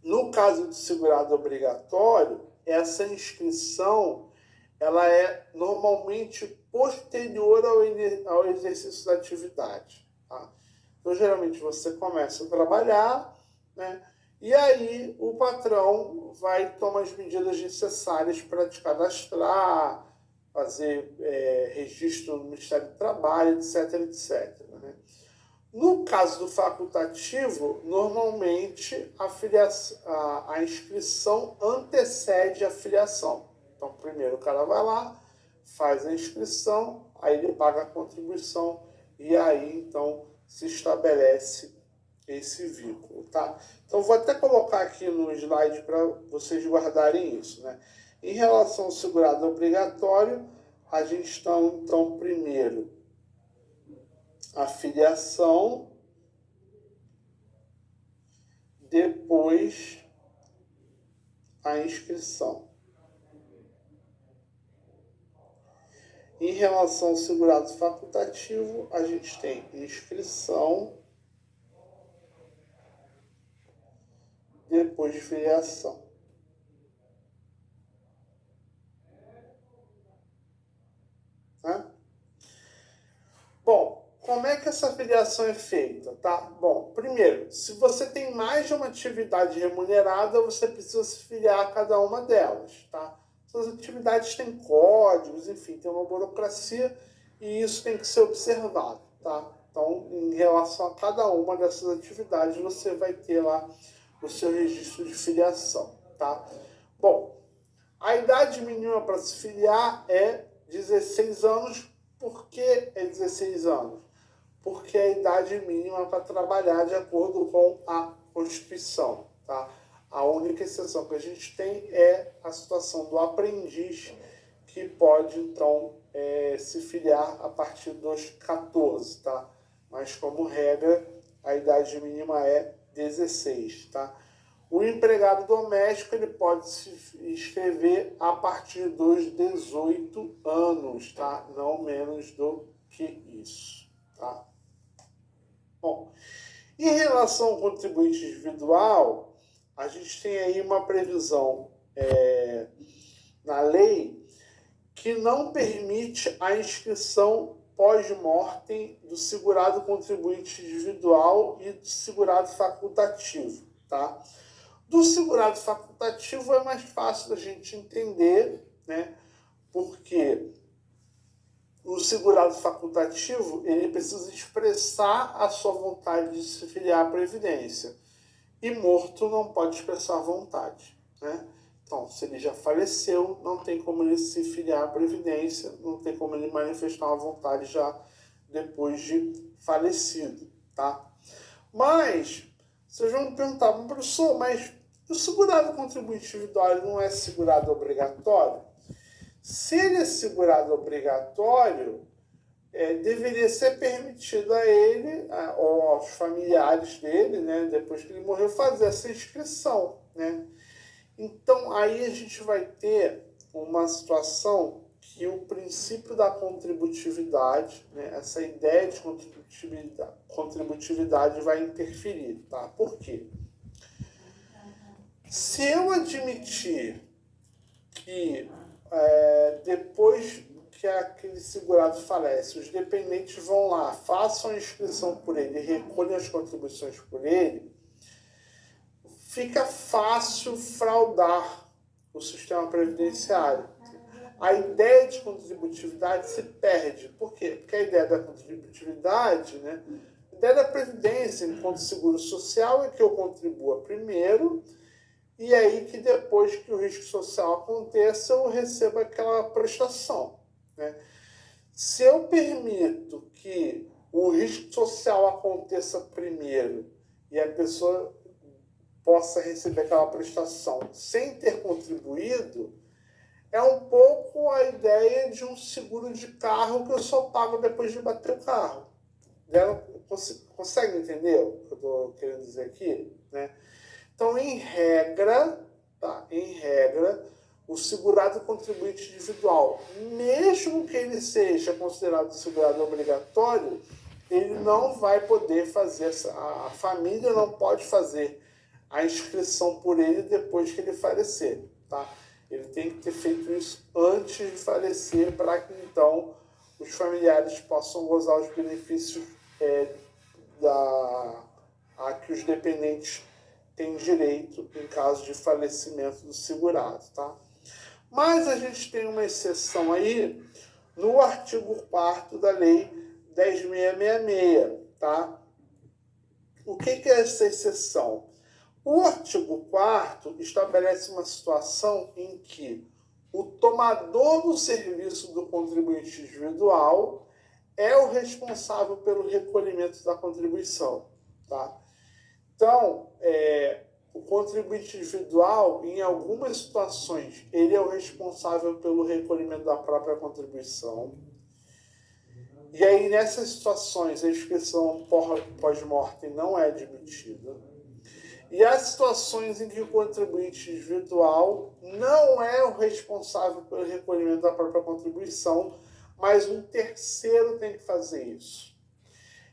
No caso do segurado obrigatório, essa inscrição ela é normalmente posterior ao exercício da atividade, tá? Então, geralmente, você começa a trabalhar, né? E aí o patrão vai tomar as medidas necessárias para te cadastrar, fazer registro no Ministério do Trabalho, etc, etc, né? No caso do facultativo, normalmente a inscrição antecede a filiação. Então, primeiro o cara vai lá, faz a inscrição, aí ele paga a contribuição e aí então se estabelece esse vínculo, tá? Então vou até colocar aqui no slide para vocês guardarem isso, né? Em relação ao segurado obrigatório, a gente está então primeiro a filiação, depois a inscrição. Em relação ao segurado facultativo, a gente tem inscrição, depois de filiação. Tá? Bom, como é que essa filiação é feita, tá? Bom, primeiro, se você tem mais de uma atividade remunerada, você precisa se filiar a cada uma delas, tá? Essas atividades têm códigos, enfim, tem uma burocracia e isso tem que ser observado, tá? Então, em relação a cada uma dessas atividades, você vai ter lá o seu registro de filiação, tá? Bom, a idade mínima para se filiar é 16 anos. Por que é 16 anos? Porque é a idade mínima para trabalhar de acordo com a Constituição, tá? A única exceção que a gente tem é a situação do aprendiz, que pode, então, se filiar a partir dos 14, tá? Mas, como regra, a idade mínima é 16, tá? O empregado doméstico ele pode se inscrever a partir dos 18 anos, tá? Não menos do que isso, tá? Bom, em relação ao contribuinte individual, a gente tem aí uma previsão na lei que não permite a inscrição pós-mortem do segurado contribuinte individual e do segurado facultativo, tá? Do segurado facultativo é mais fácil da gente entender, né? Porque o segurado facultativo ele precisa expressar a sua vontade de se filiar à Previdência. E morto não pode expressar vontade, né? Então, se ele já faleceu, não tem como ele se filiar à Previdência, não tem como ele manifestar uma vontade já depois de falecido, tá? Mas, vocês vão me perguntar, professor, mas o segurado contribuinte individual não é segurado obrigatório? Se ele é segurado obrigatório, deveria ser permitido a ele, ou aos familiares dele, né, depois que ele morreu, fazer essa inscrição, né? Então, aí a gente vai ter uma situação que o princípio da contributividade, né, essa ideia de contributividade vai interferir, tá? Por quê? Se eu admitir que depois que aquele segurado falece, os dependentes vão lá, façam a inscrição por ele, recolhem as contribuições por ele, fica fácil fraudar o sistema previdenciário. A ideia de contributividade se perde. Por quê? Porque a ideia da contributividade, né, a ideia da previdência enquanto seguro social é que eu contribua primeiro e aí que depois que o risco social aconteça eu receba aquela prestação, né? Se eu permito que o risco social aconteça primeiro e a pessoa possa receber aquela prestação sem ter contribuído, é um pouco a ideia de um seguro de carro que eu só pago depois de bater o carro. Consegue entender o que eu estou querendo dizer aqui, né? Então, em regra, o segurado contribuinte individual, mesmo que ele seja considerado segurado obrigatório, ele não vai poder fazer, a família não pode fazer a inscrição por ele depois que ele falecer, tá? Ele tem que ter feito isso antes de falecer para que, então, os familiares possam gozar os benefícios a que os dependentes têm direito em caso de falecimento do segurado, tá? Mas a gente tem uma exceção aí no artigo 4º da Lei 10.666, tá? O que é essa exceção? O artigo 4º estabelece uma situação em que o tomador do serviço do contribuinte individual é o responsável pelo recolhimento da contribuição, tá? Então, o contribuinte individual, em algumas situações, ele é o responsável pelo recolhimento da própria contribuição. E aí, nessas situações, a inscrição pós-mortem não é admitida. E há situações em que o contribuinte individual não é o responsável pelo recolhimento da própria contribuição, mas um terceiro tem que fazer isso.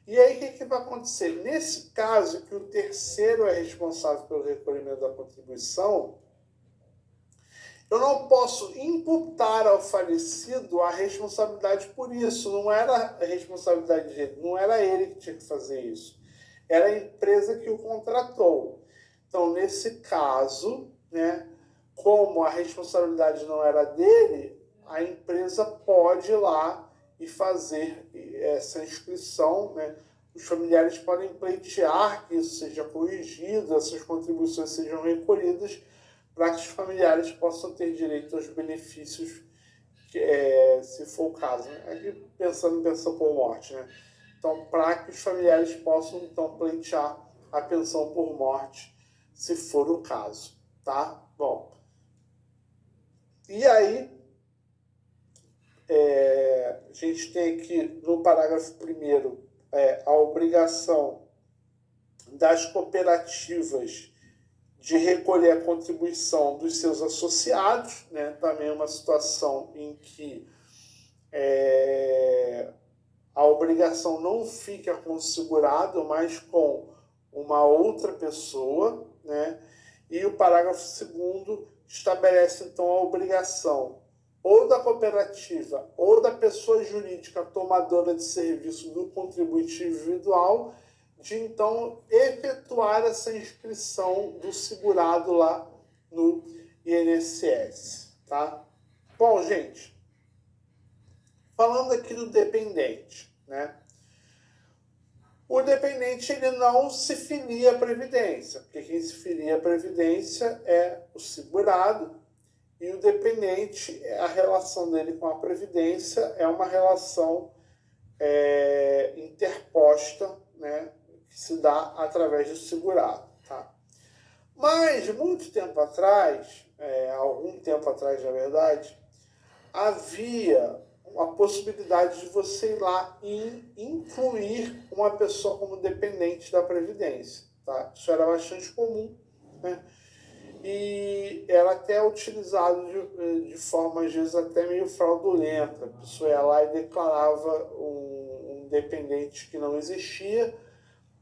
E aí, o que vai acontecer? Nesse caso, que o terceiro é responsável pelo recolhimento da contribuição, eu não posso imputar ao falecido a responsabilidade por isso. Não era a responsabilidade dele, não era ele que tinha que fazer isso. Era a empresa que o contratou. Então, nesse caso, né, como a responsabilidade não era dele, a empresa pode ir lá e fazer essa inscrição, né? Os familiares podem pleitear que isso seja corrigido, essas contribuições sejam recolhidas, para que os familiares possam ter direito aos benefícios, se for o caso, né? Aqui pensando em pensão por morte, né? Então, para que os familiares possam, então, pleitear a pensão por morte, se for o caso, tá? Bom, e aí, a gente tem aqui no parágrafo 1º a obrigação das cooperativas de recolher a contribuição dos seus associados, né? Também é uma situação em que a obrigação não fica com o segurado, mas com uma outra pessoa, né? E o parágrafo 2º estabelece, então, a obrigação ou da cooperativa ou da pessoa jurídica tomadora de serviço do contribuinte individual de, então, efetuar essa inscrição do segurado lá no INSS, tá? Bom, gente, falando aqui do dependente, né? O dependente, ele não se filia à Previdência, porque quem se filia à Previdência é o segurado, e o dependente, a relação dele com a Previdência é uma relação interposta, né, que se dá através do segurado. Tá? Mas, muito tempo atrás, algum tempo atrás, na verdade, havia a possibilidade de você ir lá e incluir uma pessoa como dependente da Previdência. Tá? Isso era bastante comum, né? E era até utilizado de forma, às vezes, até meio fraudulenta. A pessoa ia lá e declarava um dependente que não existia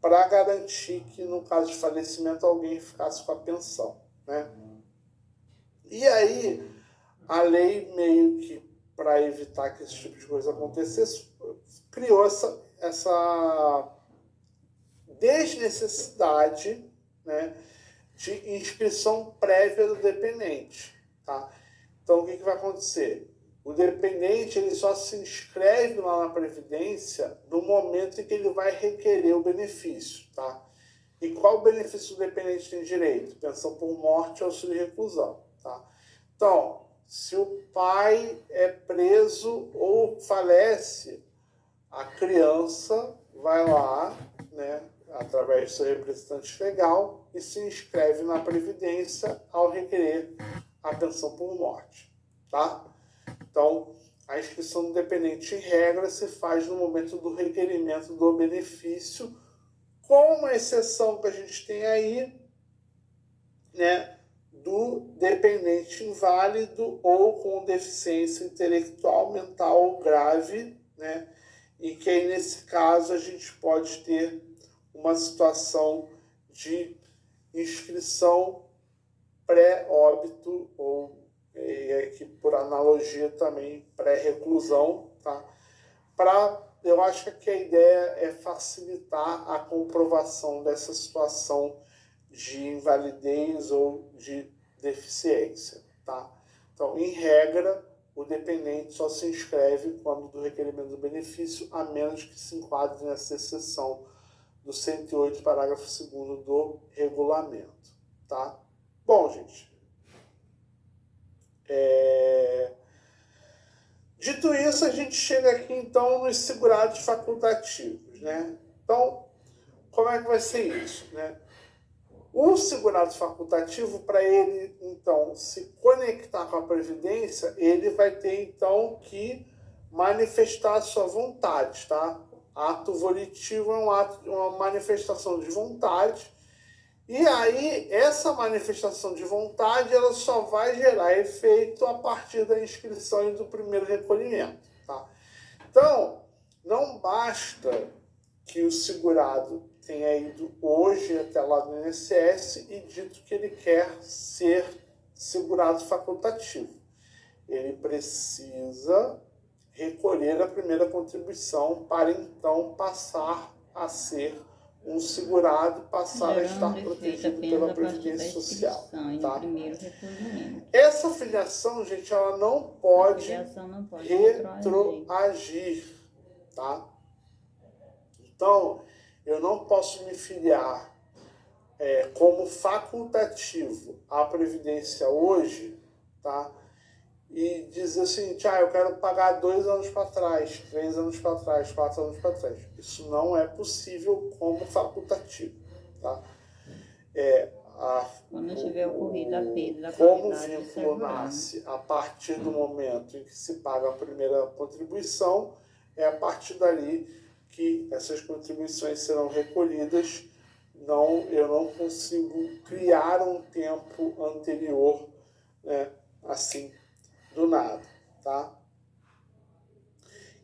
para garantir que, no caso de falecimento, alguém ficasse com a pensão, né? E aí, a lei, meio que para evitar que esse tipo de coisa acontecesse, criou essa desnecessidade, né, de inscrição prévia do dependente. Tá? Então, o que vai acontecer? O dependente, ele só se inscreve lá na Previdência no momento em que ele vai requerer o benefício. Tá? E qual benefício o dependente tem direito? Pensão por morte ou auxílio reclusão. Tá? Então, se o pai é preso ou falece, a criança vai lá, né, através do seu representante legal, e se inscreve na Previdência ao requerer a pensão por morte. Tá? Então, a inscrição do dependente, em regra, se faz no momento do requerimento do benefício, com uma exceção que a gente tem aí, né, do dependente inválido ou com deficiência intelectual, mental ou grave, né? E que aí, nesse caso, a gente pode ter uma situação de inscrição pré-óbito ou, que por analogia também, pré-reclusão, tá? Eu acho que a ideia é facilitar a comprovação dessa situação de invalidez ou de deficiência, tá? Então, em regra, o dependente só se inscreve quando do requerimento do benefício, a menos que se enquadre nessa exceção do 108, parágrafo 2º do regulamento, tá? Bom, gente, Dito isso, a gente chega aqui, então, nos segurados facultativos, né? Então, como é que vai ser isso, né? O segurado facultativo, para ele, então, se conectar com a Previdência, ele vai ter, então, que manifestar a sua vontade, tá? Ato volitivo é uma manifestação de vontade. E aí, essa manifestação de vontade, ela só vai gerar efeito a partir da inscrição e do primeiro recolhimento, tá? Então, não basta que o segurado tenha ido hoje até lá no INSS e dito que ele quer ser segurado facultativo. Ele precisa recolher a primeira contribuição para então passar a ser um segurado, passar a estar protegido pela Previdência Social. Tá? Essa filiação, gente, ela não pode retroagir. Tá? Então, eu não posso me filiar como facultativo à Previdência hoje, tá? E dizer o seguinte, eu quero pagar 2 anos para trás, 3 anos para trás, 4 anos para trás. Isso não é possível como facultativo, tá? Quando tiver ocorrido a perda da como o qualidade vínculo nasce a partir do momento em que se paga a primeira contribuição, é a partir dali que essas contribuições serão recolhidas. Eu não consigo criar um tempo anterior, né, assim, do nada, tá?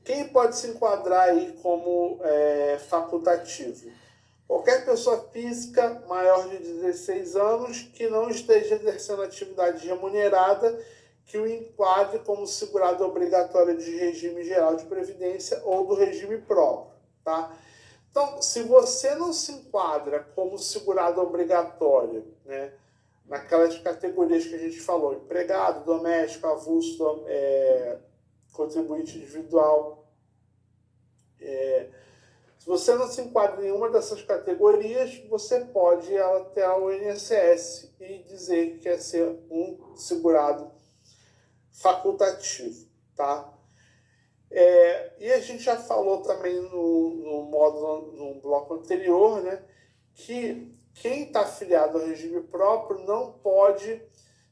Quem pode se enquadrar aí como facultativo? Qualquer pessoa física maior de 16 anos que não esteja exercendo atividade remunerada que o enquadre como segurado obrigatório de regime geral de previdência ou do regime próprio, tá? Então, se você não se enquadra como segurado obrigatório, né, naquelas categorias que a gente falou, empregado, doméstico, avulso, contribuinte individual, se você não se enquadra em nenhuma dessas categorias, você pode ir até o INSS e dizer que quer ser um segurado facultativo, tá? E a gente já falou também no bloco anterior, né, que quem está afiliado ao regime próprio não pode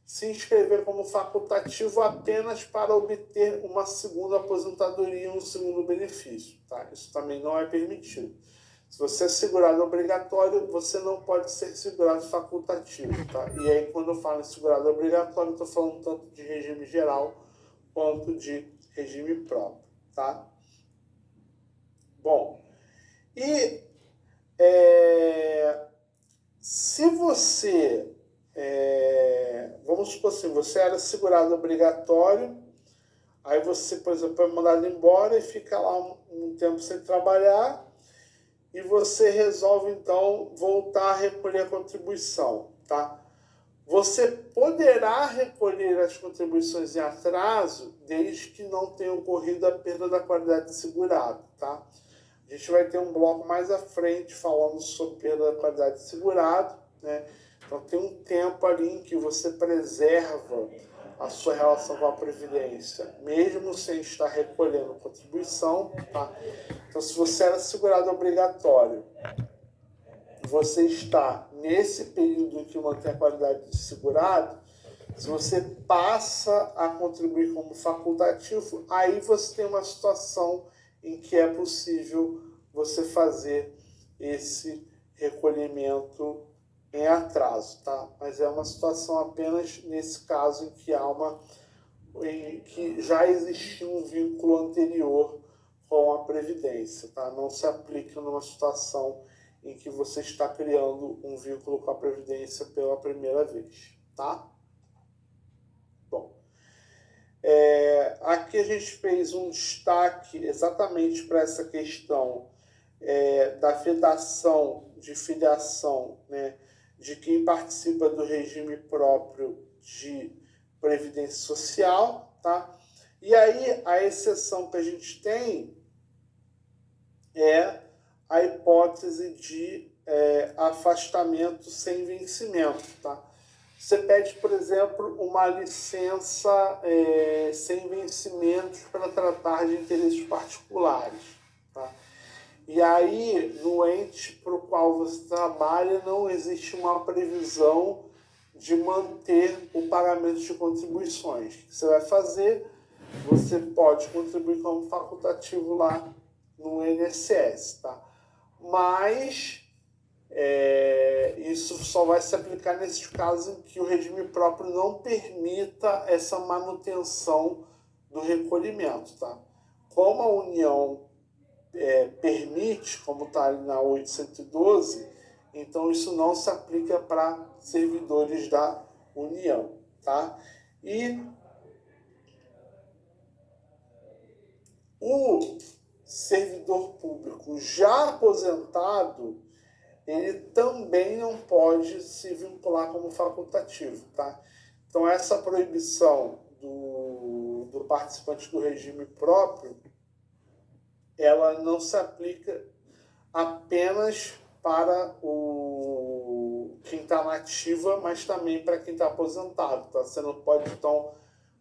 se inscrever como facultativo apenas para obter uma segunda aposentadoria e um segundo benefício, tá? Isso também não é permitido. Se você é segurado obrigatório, você não pode ser segurado facultativo, tá? E aí, quando eu falo em segurado obrigatório, eu estou falando tanto de regime geral quanto de regime próprio, tá? Bom, e se você, vamos supor assim, você era segurado obrigatório, aí você, por exemplo, é mandado embora e fica lá um tempo sem trabalhar, e você resolve, então, voltar a recolher a contribuição, tá? Você poderá recolher as contribuições em atraso, desde que não tenha ocorrido a perda da qualidade de segurado, tá? A gente vai ter um bloco mais à frente falando sobre perda da qualidade de segurado, né? Então tem um tempo ali em que você preserva a sua relação com a Previdência, mesmo sem estar recolhendo contribuição, tá? Então, se você era segurado obrigatório, você está nesse período em que mantém a qualidade de segurado, se você passa a contribuir como facultativo, aí você tem uma situação em que é possível você fazer esse recolhimento em atraso, tá? Mas é uma situação apenas nesse caso em que já existia um vínculo anterior com a Previdência, tá? Não se aplica numa situação em que você está criando um vínculo com a Previdência pela primeira vez, tá? Bom, aqui a gente fez um destaque exatamente para essa questão da vedação de filiação, né, de quem participa do regime próprio de Previdência Social, tá? E aí a exceção que a gente tem é a hipótese de afastamento sem vencimento, tá? Você pede, por exemplo, uma licença sem vencimentos para tratar de interesses particulares. Tá? E aí, no ente para o qual você trabalha, não existe uma previsão de manter o pagamento de contribuições. O que você vai fazer? Você pode contribuir como facultativo lá no INSS, tá? Mas isso só vai se aplicar nesses casos em que o regime próprio não permita essa manutenção do recolhimento, tá? Como a União permite, como está ali na 812, então isso não se aplica para servidores da União, tá? E o servidor público já aposentado, ele também não pode se vincular como facultativo, tá? Então essa proibição do participante do regime próprio, ela não se aplica apenas para quem está na ativa, mas também para quem está aposentado, tá? Você não pode, então,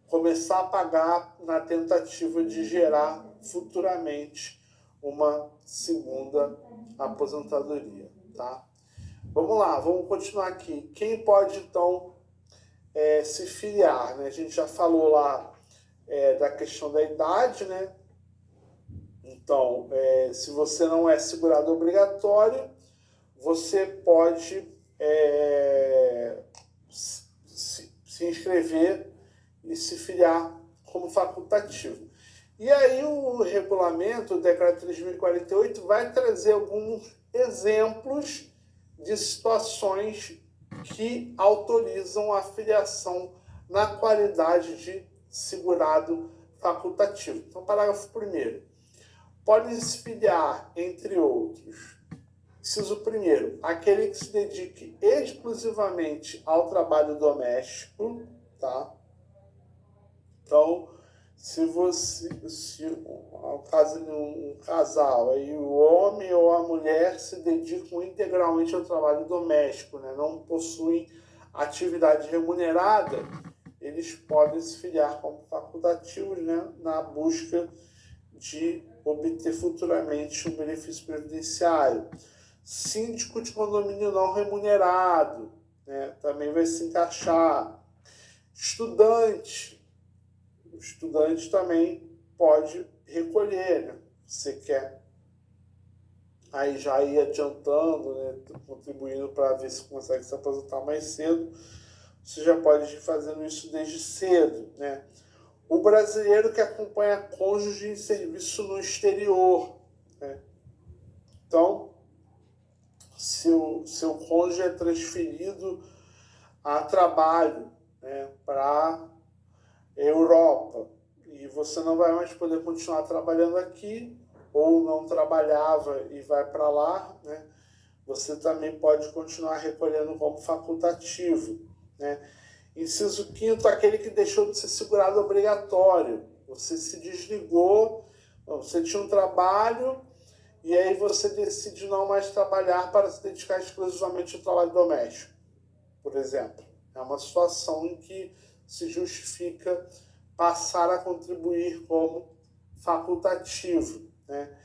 começar a pagar na tentativa de gerar futuramente uma segunda aposentadoria, tá? Vamos lá, vamos continuar aqui. Quem pode, então, se filiar, né? A gente já falou lá da questão da idade, né? Então, se você não é segurado obrigatório, você pode se inscrever e se filiar como facultativo. E aí o regulamento, o decreto 3048, vai trazer alguns exemplos de situações que autorizam a filiação na qualidade de segurado facultativo. Então, parágrafo 1º. Podem se filiar, entre outros, inciso 1º, aquele que se dedique exclusivamente ao trabalho doméstico, tá? Então, se ao caso de um casal, aí o homem ou a mulher se dedicam integralmente ao trabalho doméstico, né? Não possuem atividade remunerada, eles podem se filiar como facultativos, né? Na busca de obter futuramente um benefício previdenciário. Síndico de condomínio não remunerado, né? Também vai se encaixar. Estudante. O estudante também pode recolher, né? Você quer aí já ir adiantando, né? Contribuindo para ver se consegue se aposentar mais cedo. Você já pode ir fazendo isso desde cedo, né? O brasileiro que acompanha cônjuge em serviço no exterior, né? Então, se o seu cônjuge é transferido a trabalho, né, para Europa, e você não vai mais poder continuar trabalhando aqui, ou não trabalhava e vai para lá, né, você também pode continuar recolhendo como facultativo, né? Inciso 5º, aquele que deixou de ser segurado obrigatório. Você se desligou, você tinha um trabalho e aí você decide não mais trabalhar para se dedicar exclusivamente ao trabalho doméstico, por exemplo. É uma situação em que se justifica passar a contribuir como facultativo, né?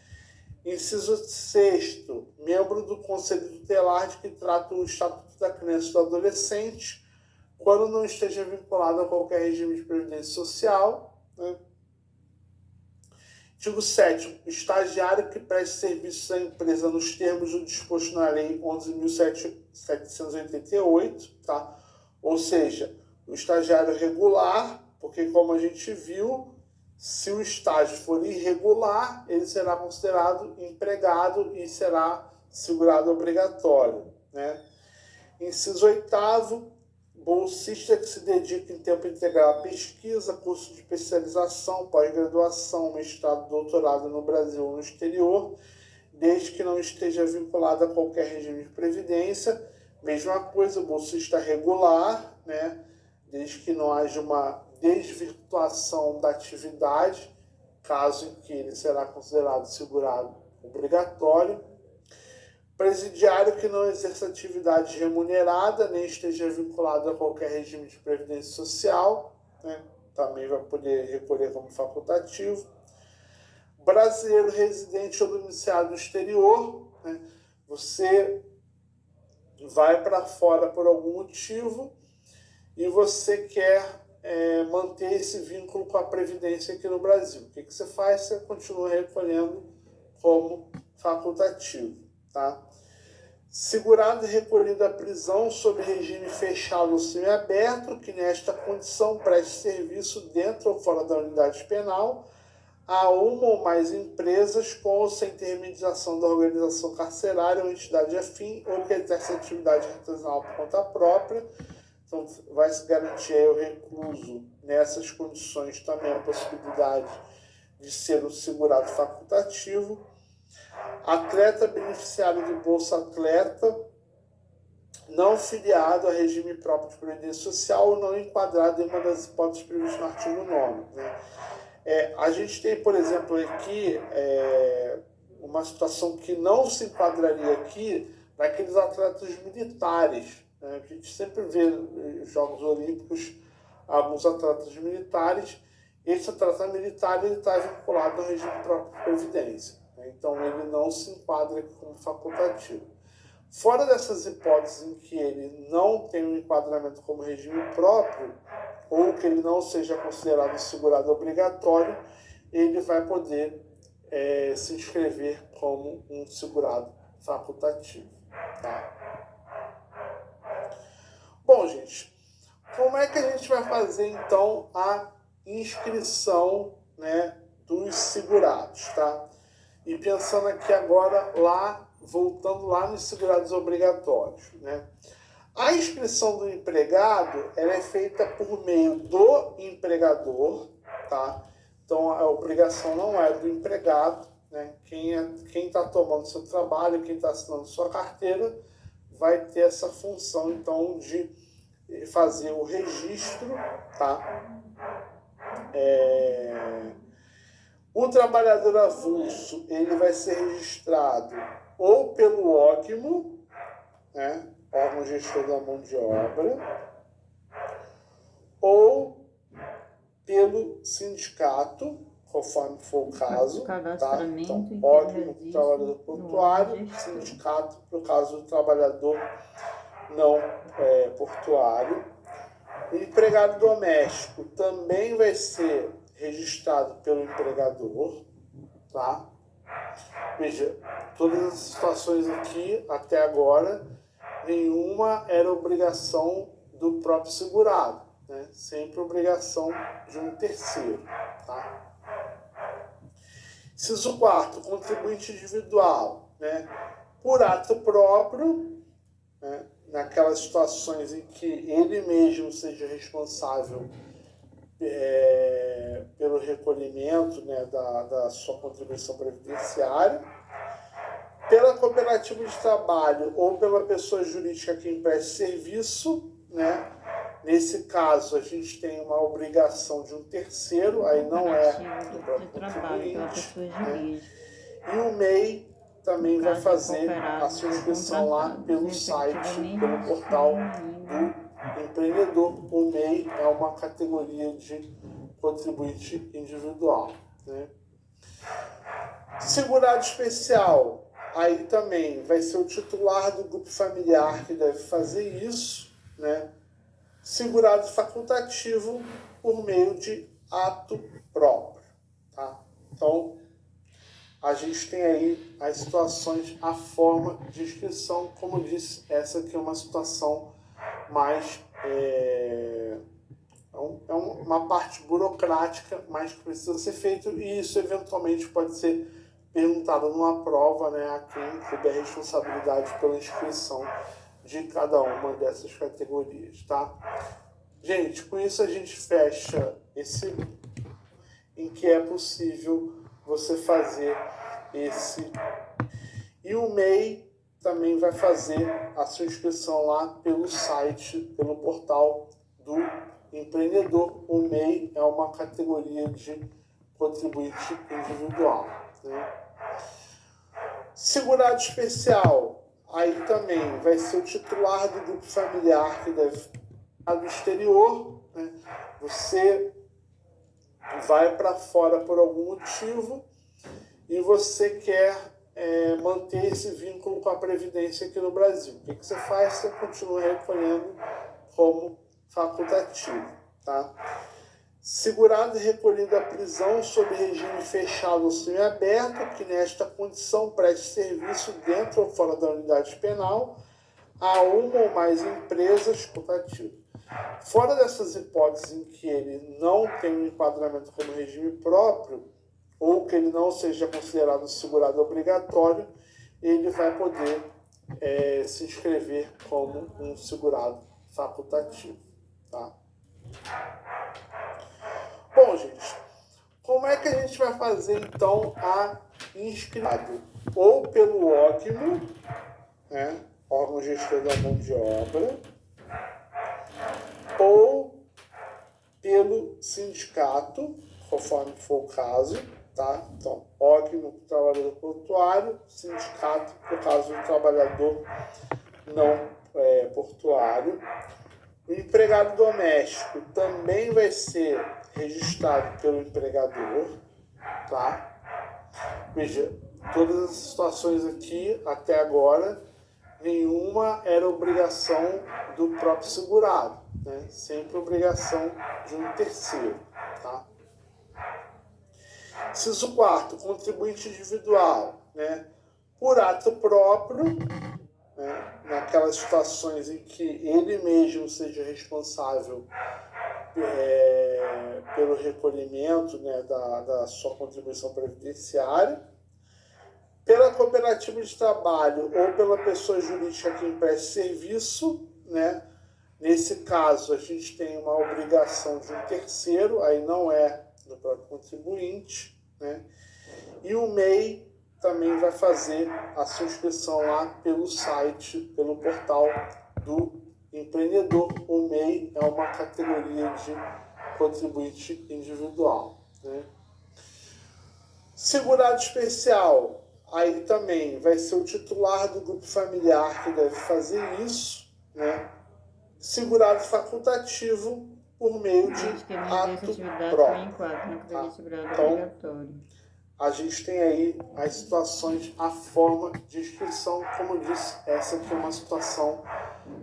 Inciso 6º, membro do Conselho Tutelar de que trata o Estatuto da Criança e do Adolescente, quando não esteja vinculado a qualquer regime de previdência social, né? Artigo 7º, estagiário que preste serviços à empresa nos termos do disposto na Lei 11.788, tá? Ou seja, o estagiário regular, porque como a gente viu, se o estágio for irregular, ele será considerado empregado e será segurado obrigatório, né? Inciso 8º, bolsista que se dedica em tempo integral à pesquisa, curso de especialização, pós-graduação, mestrado, doutorado no Brasil ou no exterior, desde que não esteja vinculado a qualquer regime de previdência. Mesma coisa, bolsista regular, né? Desde que não haja uma desvirtuação da atividade, caso em que ele será considerado segurado obrigatório. Presidiário que não exerça atividade remunerada, nem esteja vinculado a qualquer regime de previdência social, né? Também vai poder recolher como facultativo. Brasileiro residente ou domiciliado no exterior, né? Você vai para fora por algum motivo e você quer manter esse vínculo com a Previdência aqui no Brasil. O que você faz? Você continua recolhendo como facultativo. Tá? Segurado e recolhido à prisão sob regime fechado ou semiaberto, que nesta condição preste serviço dentro ou fora da unidade penal, a uma ou mais empresas com ou sem intermediação da organização carcerária ou entidade afim, ou que exerce atividade artesanal por conta própria. Então, vai se garantir aí o recluso nessas condições também a possibilidade de ser um segurado facultativo. Atleta beneficiário do Bolsa Atleta, não filiado a regime próprio de previdência social ou não enquadrado em uma das hipóteses previstas no artigo 9º, né? A gente tem, por exemplo, aqui uma situação que não se enquadraria aqui naqueles atletas militares, né? A gente sempre vê nos Jogos Olímpicos alguns atletas militares. Esse atleta militar está vinculado ao regime próprio de previdência, né? Então ele não se enquadra aqui como facultativo. Fora dessas hipóteses em que ele não tem um enquadramento como regime próprio, ou que ele não seja considerado segurado obrigatório, ele vai poder se inscrever como um segurado facultativo. Tá? Bom, gente, como é que a gente vai fazer, então, a inscrição, né, dos segurados, tá? E pensando aqui agora, voltando lá nos segurados obrigatórios, né? A inscrição do empregado ela é feita por meio do empregador, tá? Então a obrigação não é do empregado, né? Quem está tomando seu trabalho, quem está assinando sua carteira, vai ter essa função então de fazer o registro, tá? O trabalhador avulso ele vai ser registrado ou pelo OGMO, né? Órgão gestor da mão de obra, ou pelo sindicato, conforme for o caso, tá? Então, órgão do trabalhador portuário, sindicato para o caso do trabalhador não portuário. O empregado doméstico também vai ser registrado pelo empregador, tá? Veja, todas as situações aqui até agora, nenhuma era obrigação do próprio segurado, né? Sempre obrigação de um terceiro, tá? Inciso 4, contribuinte individual, né? Por ato próprio, né? Naquelas situações em que ele mesmo seja responsável pelo recolhimento, né, da sua contribuição previdenciária, pela cooperativa de trabalho ou pela pessoa jurídica que empreste serviço, né? Nesse caso, a gente tem uma obrigação de um terceiro, aí não é do próprio contribuinte, né? E o MEI também vai fazer a sua inscrição lá pelo site, pelo portal do empreendedor. O MEI é uma categoria de contribuinte individual, né? Segurado especial, aí também vai ser o titular do grupo familiar que deve fazer isso, né? Segurado facultativo por meio de ato próprio, tá? Então, a gente tem aí as situações, a forma de inscrição, como eu disse, essa aqui é uma situação mais, uma parte burocrática, mas que precisa ser feito, e isso eventualmente pode ser perguntado numa prova, né, a quem coube a responsabilidade pela inscrição de cada uma dessas categorias, tá? Gente, com isso a gente fecha esse em que é possível você fazer esse. E o MEI também vai fazer a sua inscrição lá pelo site, pelo portal do empreendedor. O MEI é uma categoria de contribuinte individual, né? Segurado especial, Aí também vai ser o titular do grupo familiar que deve estar do exterior, né? Você vai para fora por algum motivo e você quer manter esse vínculo com a Previdência aqui no Brasil. O que você faz? Você continua recolhendo como facultativo, tá? Segurado e recolhido à prisão sob regime fechado ou semiaberto, que nesta condição preste serviço dentro ou fora da unidade penal a uma ou mais empresas facultativas. Fora dessas hipóteses em que ele não tem um enquadramento como regime próprio, ou que ele não seja considerado segurado obrigatório, ele vai poder se inscrever como um segurado facultativo, tá? Bom, gente, como é que a gente vai fazer, então, a inscrição? Ou pelo OGMO, né, órgão gestor da mão de obra, ou pelo sindicato, conforme for o caso, tá? Então, OGMO para o trabalhador portuário, sindicato por caso do trabalhador não portuário. O empregado doméstico também vai ser registrado pelo empregador, tá? Veja, todas as situações aqui, até agora, nenhuma era obrigação do próprio segurado, né? Sempre obrigação de um terceiro, tá? Inciso 4, contribuinte individual, né? Por ato próprio, né? Naquelas situações em que ele mesmo seja responsável pelo recolhimento, né, da sua contribuição previdenciária, pela cooperativa de trabalho ou pela pessoa jurídica que empreste serviço, né? Nesse caso, a gente tem uma obrigação de um terceiro, aí não é do próprio contribuinte, né? E o MEI também vai fazer a sua inscrição lá pelo site, pelo portal do empreendedor. O MEI é uma categoria de contribuinte individual, né? Segurado especial, aí também vai ser o titular do grupo familiar que deve fazer isso, né? Segurado facultativo por meio de ato próprio. Tá? Então, a gente tem aí as situações, a forma de inscrição, como eu disse, essa aqui é uma situação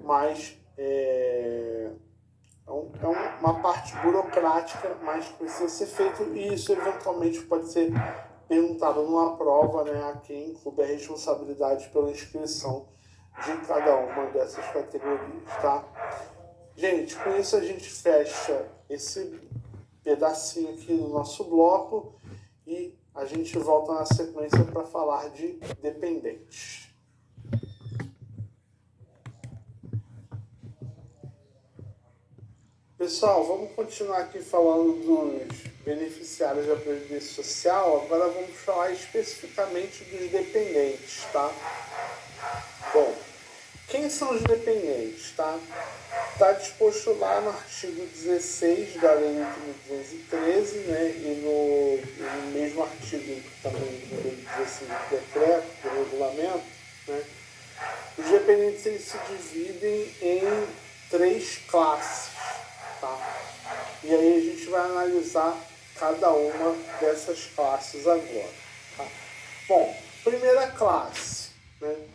mais uma parte burocrática, mas que precisa ser feito, e isso eventualmente pode ser perguntado numa prova, né, a quem coube a responsabilidade pela inscrição de cada uma dessas categorias, tá? Gente, com isso a gente fecha esse pedacinho aqui do nosso bloco e a gente volta na sequência para falar de dependentes. Pessoal, vamos continuar aqui falando dos beneficiários da Previdência Social. Agora vamos falar especificamente dos dependentes, tá? Bom, quem são os dependentes, tá? Está disposto lá no artigo 16 da Lei 8.213, né? E no mesmo artigo também do Lei 16 do decreto, do regulamento, né? Os dependentes eles se dividem em 3 classes. Tá? E aí a gente vai analisar cada uma dessas classes agora. Tá? Bom, primeira classe, né?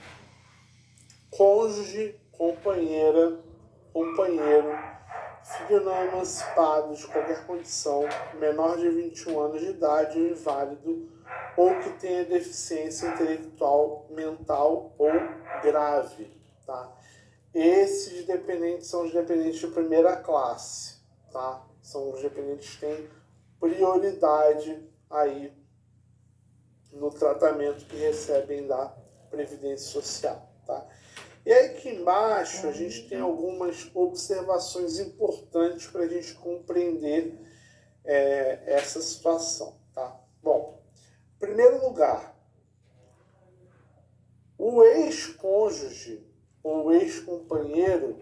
Cônjuge, companheira, companheiro, filho não emancipado de qualquer condição, menor de 21 anos de idade, ou inválido, ou que tenha deficiência intelectual, mental ou grave. Tá? Esses dependentes são os dependentes de primeira classe, tá? São os dependentes que têm prioridade aí no tratamento que recebem da Previdência Social, tá? E aí aqui embaixo a gente tem algumas observações importantes para a gente compreender essa situação, tá? Bom, em primeiro lugar, o ex-cônjuge ou ex-companheiro,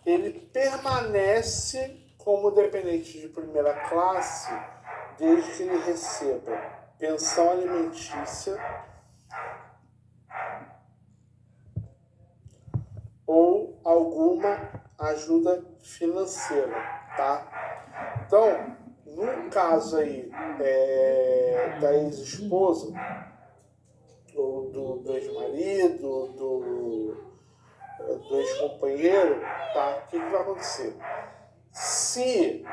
ele permanece como dependente de primeira classe desde que ele receba pensão alimentícia, ou alguma ajuda financeira, tá? Então, no caso aí da ex-esposa, ou do ex-marido, do ex-companheiro, tá? O que vai acontecer? Se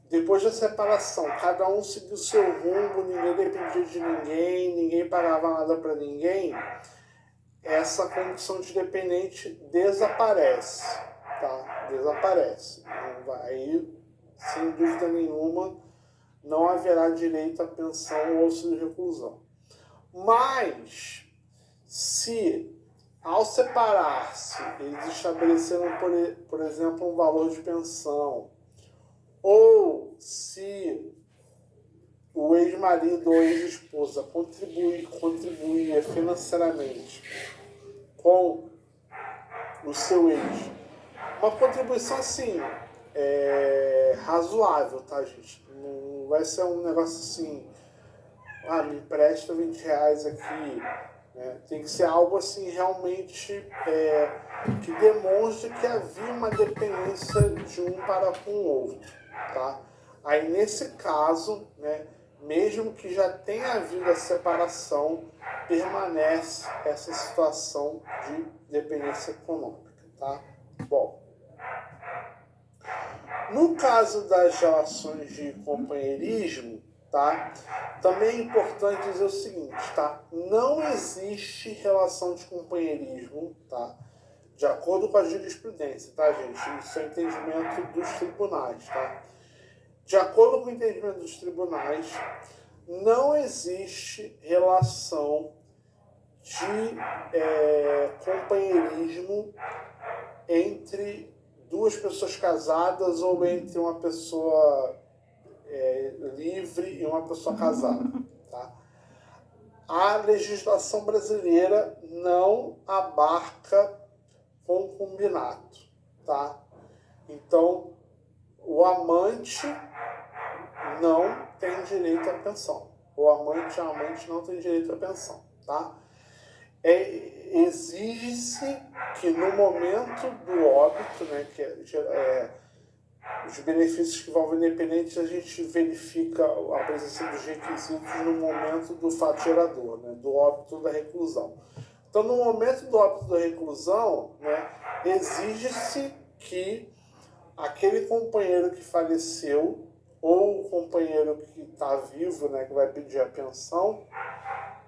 depois da separação, cada um seguiu seu rumo, ninguém dependia de ninguém, ninguém pagava nada para ninguém, essa condição de dependente desaparece, tá? Desaparece. Aí, sem dúvida nenhuma, não haverá direito à pensão ou auxílio de reclusão. Mas, se ao separar-se, eles estabeleceram, por exemplo, um valor de pensão, ou se o ex-marido ou ex-esposa contribuía financeiramente com o seu ex, uma contribuição assim, razoável, tá, gente? Não vai ser um negócio assim, me empresta R$20 aqui, né? Tem que ser algo assim realmente que demonstre que havia uma dependência de um para com o outro, tá? Aí nesse caso, né, mesmo que já tenha havido a separação, permanece essa situação de dependência econômica, tá? Bom, no caso das relações de companheirismo, tá? Também é importante dizer o seguinte, tá? Não existe relação de companheirismo, tá? De acordo com a jurisprudência, tá, gente? Isso é o entendimento dos tribunais, tá? De acordo com o entendimento dos tribunais, não existe relação de companheirismo entre duas pessoas casadas ou entre uma pessoa livre e uma pessoa casada, tá? A legislação brasileira não abarca concubinato, tá? Então, o amante não tem direito à pensão. O amante e a amante não tem direito à pensão, tá? Exige-se que no momento do óbito, né, os benefícios que envolvem independente, a gente verifica a presença dos requisitos no momento do fato gerador, né, do óbito da reclusão. Então, no momento do óbito da reclusão, né, exige-se que aquele companheiro que faleceu ou o companheiro que está vivo, né, que vai pedir a pensão,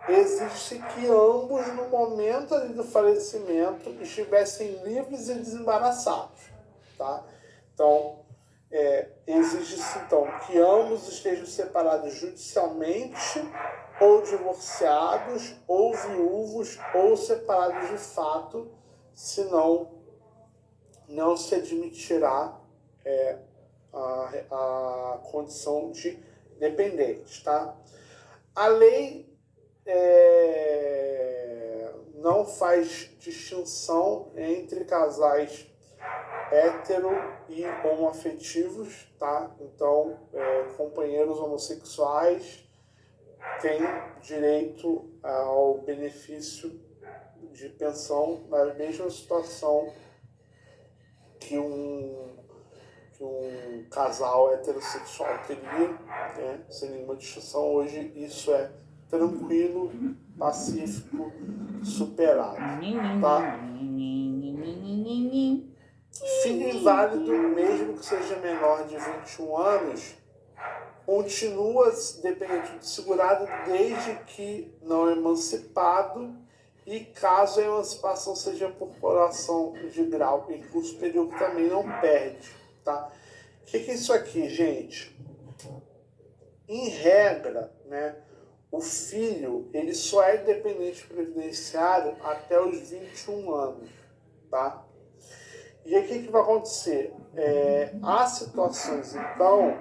existe que ambos, no momento ali do falecimento, estivessem livres e desembaraçados, tá? Então, exige-se então que ambos estejam separados judicialmente, ou divorciados, ou viúvos, ou separados de fato, senão não se admitirá a condição de dependente, tá? A lei não faz distinção entre casais hétero e homoafetivos, tá? Então, companheiros homossexuais têm direito ao benefício de pensão na mesma situação que um casal heterossexual teria, né? Sem nenhuma distinção. Hoje isso é tranquilo, pacífico, superado, tá? Filho inválido, mesmo que seja menor de 21 anos, continua dependente de segurado desde que não emancipado e caso a emancipação seja por coração de grau em curso superior, que também não perde, tá? O que é isso aqui, gente? Em regra, né, o filho ele só é dependente previdenciário até os 21 anos, tá? E aí o que vai acontecer? Há situações, então,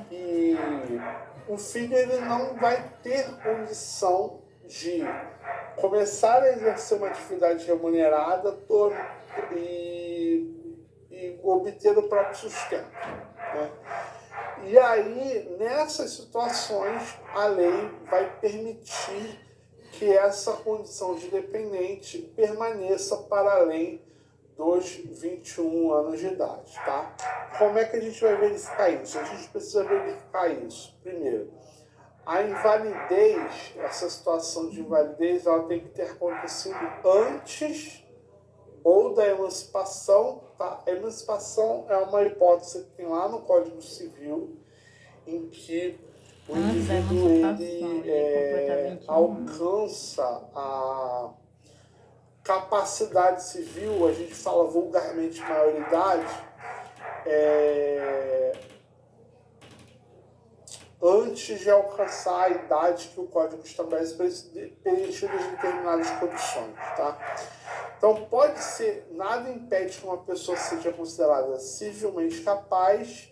que o filho ele não vai ter condição de começar a exercer uma atividade remunerada e obter o próprio sustento, né? E aí, nessas situações, a lei vai permitir que essa condição de dependente permaneça para além dos 21 anos de idade, tá? Como é que a gente vai verificar isso? A gente precisa verificar isso. Primeiro, a invalidez, essa situação de invalidez, ela tem que ter acontecido antes ou da emancipação, tá? A emancipação é uma hipótese que tem lá no Código Civil, em que o indivíduo ele alcança a capacidade civil, a gente fala vulgarmente maioridade, antes de alcançar a idade que o Código estabelece preenchidas determinadas condições, tá? Então, pode ser, nada impede que uma pessoa seja considerada civilmente capaz,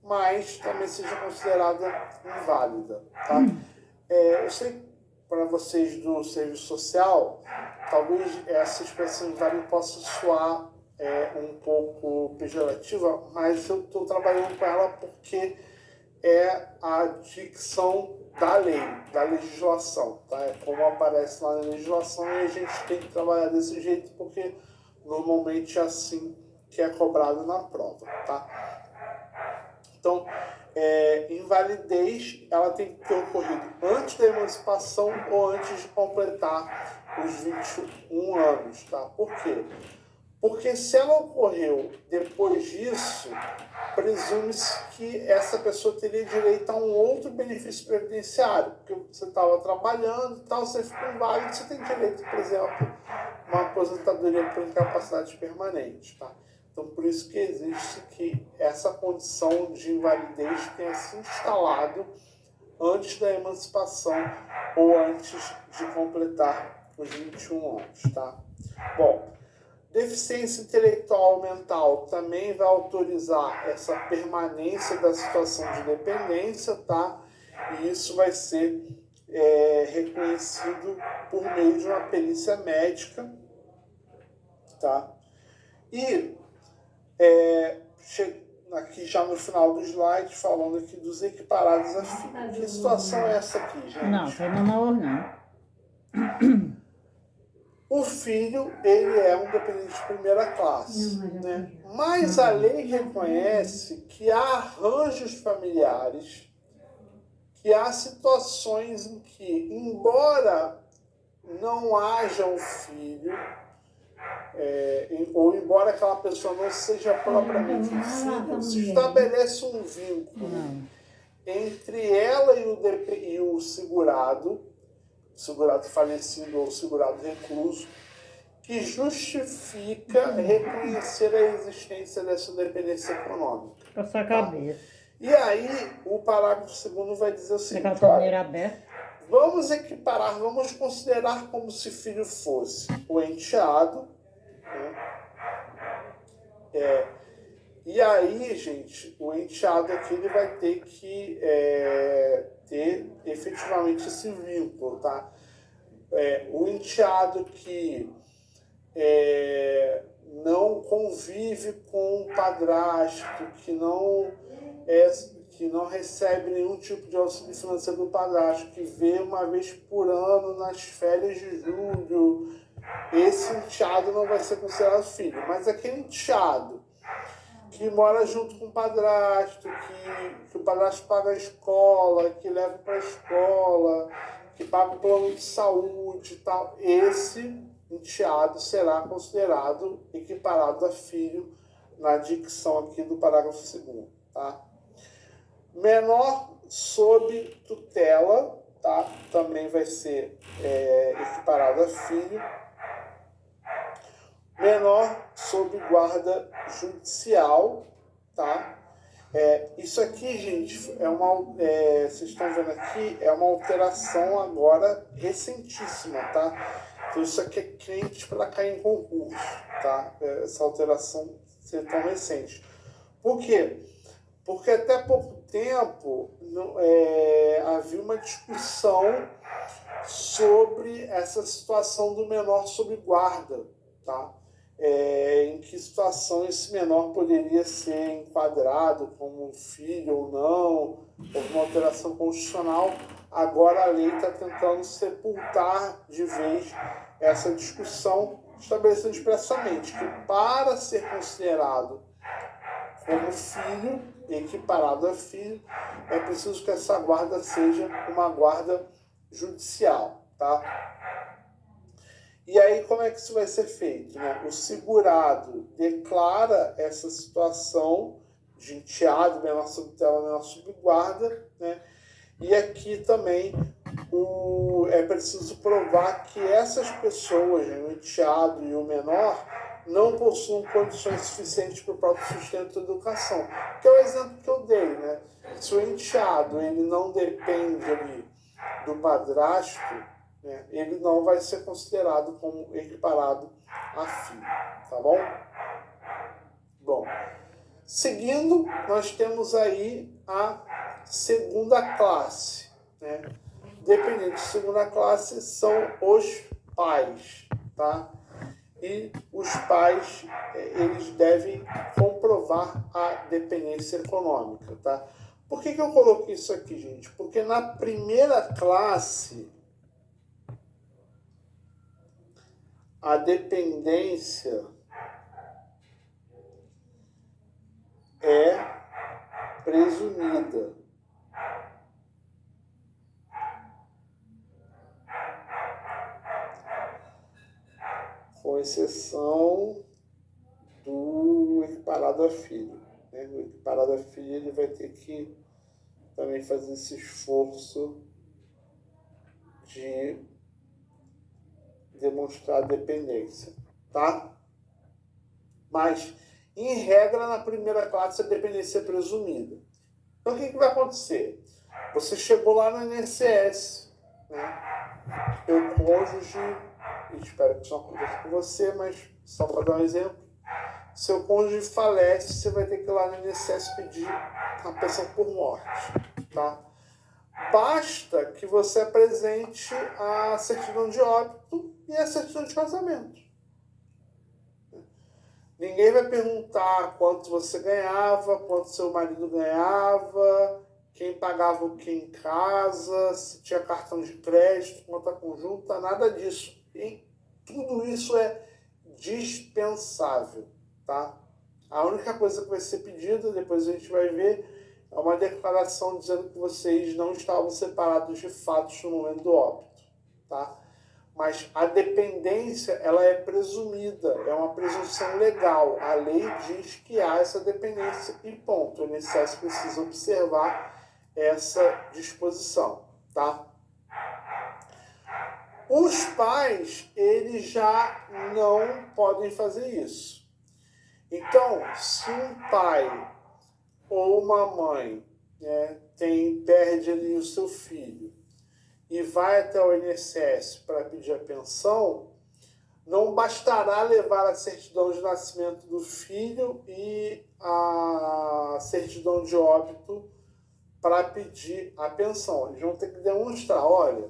mas também seja considerada inválida, tá? Eu sei, para vocês do serviço social, talvez essa expressão inválida possa soar um pouco pejorativa, mas eu estou trabalhando com ela porque é a dicção da lei, da legislação, tá? É como aparece lá na legislação e a gente tem que trabalhar desse jeito porque normalmente é assim que é cobrado na prova, tá? Então, invalidez, ela tem que ter ocorrido antes da emancipação ou antes de completar os 21 anos, tá? Por quê? Porque se ela ocorreu depois disso, presume-se que essa pessoa teria direito a um outro benefício previdenciário, porque você estava trabalhando e tal, você ficou inválido, você tem direito, por exemplo, a uma aposentadoria por incapacidade permanente, tá? Então, por isso que existe que essa condição de invalidez tenha se instalado antes da emancipação ou antes de completar os 21 anos, tá? Bom, deficiência intelectual ou mental também vai autorizar essa permanência da situação de dependência, tá? E isso vai ser reconhecido por meio de uma perícia médica, tá? E aqui já no final do slide, falando aqui dos equiparados a filho. Que situação é essa aqui, gente? Não, foi menor não. O filho, ele é um dependente de primeira classe, né? Mas a lei reconhece que há arranjos familiares, que há situações em que, embora não haja um filho, ou embora aquela pessoa não seja propriamente um filho, se estabelece um vínculo entre ela e o segurado falecido ou segurado recluso, que justifica reconhecer a existência dessa dependência econômica. Com a sua cabeça. E aí, o parágrafo 2º vai dizer o seguinte: vamos equiparar, vamos considerar como se filho fosse o enteado, né? E aí, gente, o enteado aqui ele vai ter que ter efetivamente esse vínculo, tá? O enteado que não convive com o padrasto, que não recebe nenhum tipo de auxílio financeiro do padrasto, que vê uma vez por ano nas férias de julho, esse enteado não vai ser considerado filho. Mas aquele enteado que mora junto com o padrasto, que o padrasto paga a escola, que leva para a escola, que paga o plano de saúde e tal, esse enteado será considerado equiparado a filho na dicção aqui do parágrafo 2º, tá? Menor sob tutela, tá? Também vai ser equiparado a filho. Menor sob guarda judicial, tá? Isso aqui, gente, vocês estão vendo aqui, é uma alteração agora recentíssima, tá? Então isso aqui é quente para cair em concurso, tá? Essa alteração ser tão recente. Por quê? Porque até pouco tempo havia uma discussão sobre essa situação do menor sob guarda, tá? em que situação esse menor poderia ser enquadrado como filho ou não, houve uma alteração constitucional. Agora a lei está tentando sepultar de vez essa discussão, estabelecendo expressamente que para ser considerado como filho, equiparado a filho, é preciso que essa guarda seja uma guarda judicial, tá? E aí, como é que isso vai ser feito, né? O segurado declara essa situação de enteado, menor subtela, menor subguarda, né? E aqui também é preciso provar que essas pessoas, o enteado e o menor, não possuem condições suficientes para o próprio sustento e educação. Que é o exemplo que eu dei, né? Se o enteado ele não depende ali do padrasto, né, ele não vai ser considerado como equiparado a filho, tá bom? Bom, seguindo, nós temos aí a segunda classe, né? Dependentes de segunda classe são os pais, tá? E os pais, eles devem comprovar a dependência econômica, tá? Por que eu coloquei isso aqui, gente? Porque na primeira classe, a dependência é presumida. Com exceção do equiparado a filho, né? O equiparado a filho ele vai ter que também fazer esse esforço de demonstrar dependência, tá? Mas, em regra, na primeira classe, a dependência é presumida. Então, o que vai acontecer? Você chegou lá no INSS, né? Teu cônjuge, espero que isso não aconteça com você, mas só para dar um exemplo, seu cônjuge falece, você vai ter que ir lá no INSS pedir a pensão por morte, tá? Basta que você apresente a certidão de óbito e a certidão de casamento. Ninguém vai perguntar quanto você ganhava, quanto seu marido ganhava, quem pagava o que em casa, se tinha cartão de crédito, conta conjunta, nada disso. E tudo isso é dispensável, tá? A única coisa que vai ser pedida, depois a gente vai ver, é uma declaração dizendo que vocês não estavam separados de fato no momento do óbito, tá? Mas a dependência, ela é presumida, é uma presunção legal. A lei diz que há essa dependência e ponto. O INSS precisa observar essa disposição, tá? Os pais, eles já não podem fazer isso. Então, se um pai ou uma mãe, né, perde ali o seu filho e vai até o INSS para pedir a pensão, não bastará levar a certidão de nascimento do filho e a certidão de óbito para pedir a pensão. Eles vão ter que demonstrar, olha,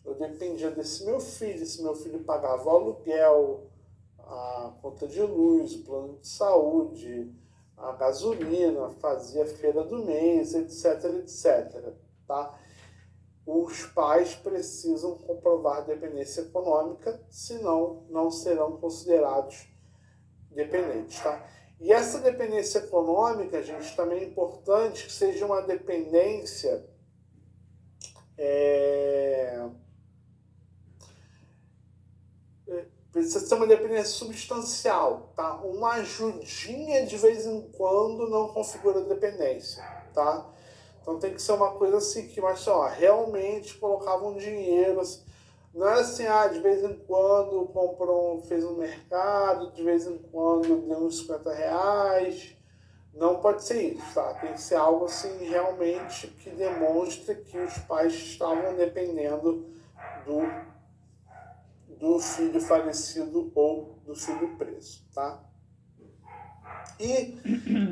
eu dependia desse meu filho, esse meu filho pagava o aluguel, a conta de luz, o plano de saúde, a gasolina, fazia feira do mês, etc, etc, tá? Os pais precisam comprovar dependência econômica, senão não serão considerados dependentes, tá? E essa dependência econômica, gente, também é importante que seja uma dependência precisa ser uma dependência substancial, tá? Uma ajudinha de vez em quando não configura dependência, tá? Então tem que ser uma coisa assim que, mas ó, realmente colocavam dinheiro, assim, não era assim, de vez em quando fez um mercado, de vez em quando deu uns R$50, não pode ser isso, tá? Tem que ser algo assim realmente que demonstre que os pais estavam dependendo do filho falecido ou do filho preso, tá? E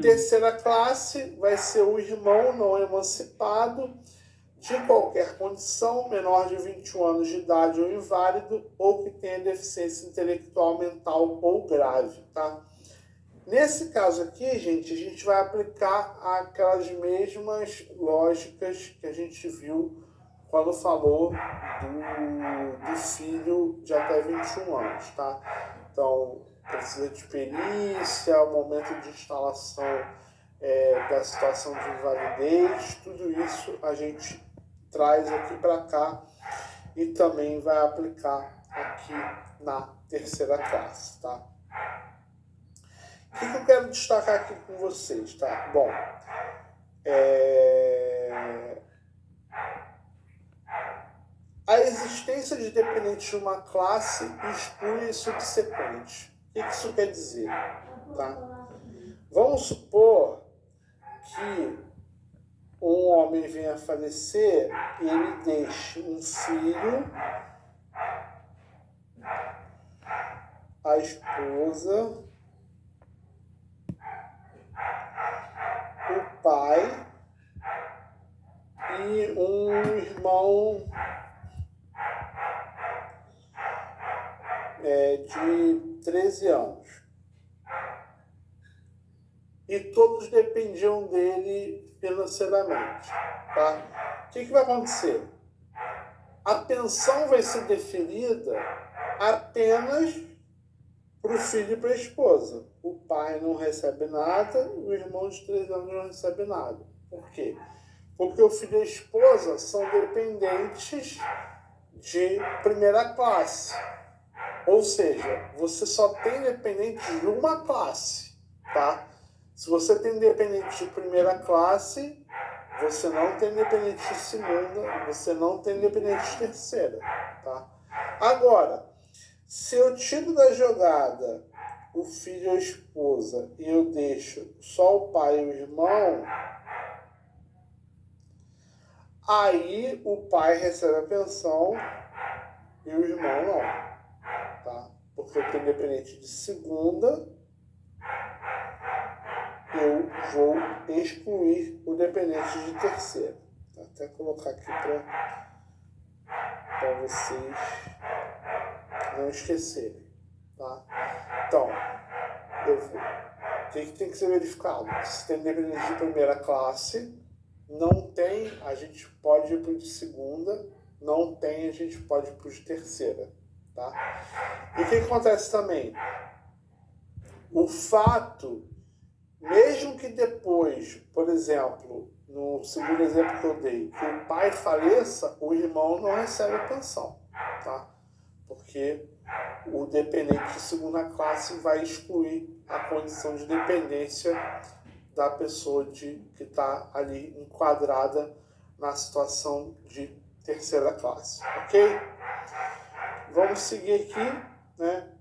terceira classe vai ser o irmão não emancipado, de qualquer condição, menor de 21 anos de idade ou inválido, ou que tenha deficiência intelectual, mental ou grave, tá? Nesse caso aqui, gente, a gente vai aplicar aquelas mesmas lógicas que a gente viu quando falou do filho de até 21 anos, tá? Então, precisa de perícia, o momento de instalação da situação de invalidez, tudo isso a gente traz aqui para cá e também vai aplicar aqui na terceira classe, tá? O que eu quero destacar aqui com vocês, tá? Bom, a existência de dependentes de uma classe exclui subsequentes. O que isso quer dizer? Tá? Vamos supor que um homem venha a falecer e ele deixe um filho, a esposa, o pai e um irmão de 13 anos. E todos dependiam dele financeiramente. Tá? O que vai acontecer? A pensão vai ser deferida apenas para o filho e para a esposa. O pai não recebe nada, o irmão de 13 anos não recebe nada. Por quê? Porque o filho e a esposa são dependentes de primeira classe. Ou seja, você só tem dependente de uma classe, tá? Se você tem dependente de primeira classe, você não tem dependente de segunda, você não tem dependente de terceira, tá? Agora, se eu tiro da jogada o filho e a esposa e eu deixo só o pai e o irmão, aí o pai recebe a pensão e o irmão não, tá? Porque eu tenho dependente de segunda, eu vou excluir o dependente de terceira. Vou até colocar aqui para vocês não esquecerem, tá? Então, o que tem que ser verificado? Se tem dependente de primeira classe, não tem, a gente pode ir para o de segunda, não tem, a gente pode ir para o de terceira, tá? E o que acontece também? O fato, mesmo que depois, por exemplo, no segundo exemplo que eu dei, que o pai faleça, o irmão não recebe a pensão, tá? Porque o dependente de segunda classe vai excluir a condição de dependência da pessoa que está ali enquadrada na situação de terceira classe, ok? Vamos seguir aqui, né?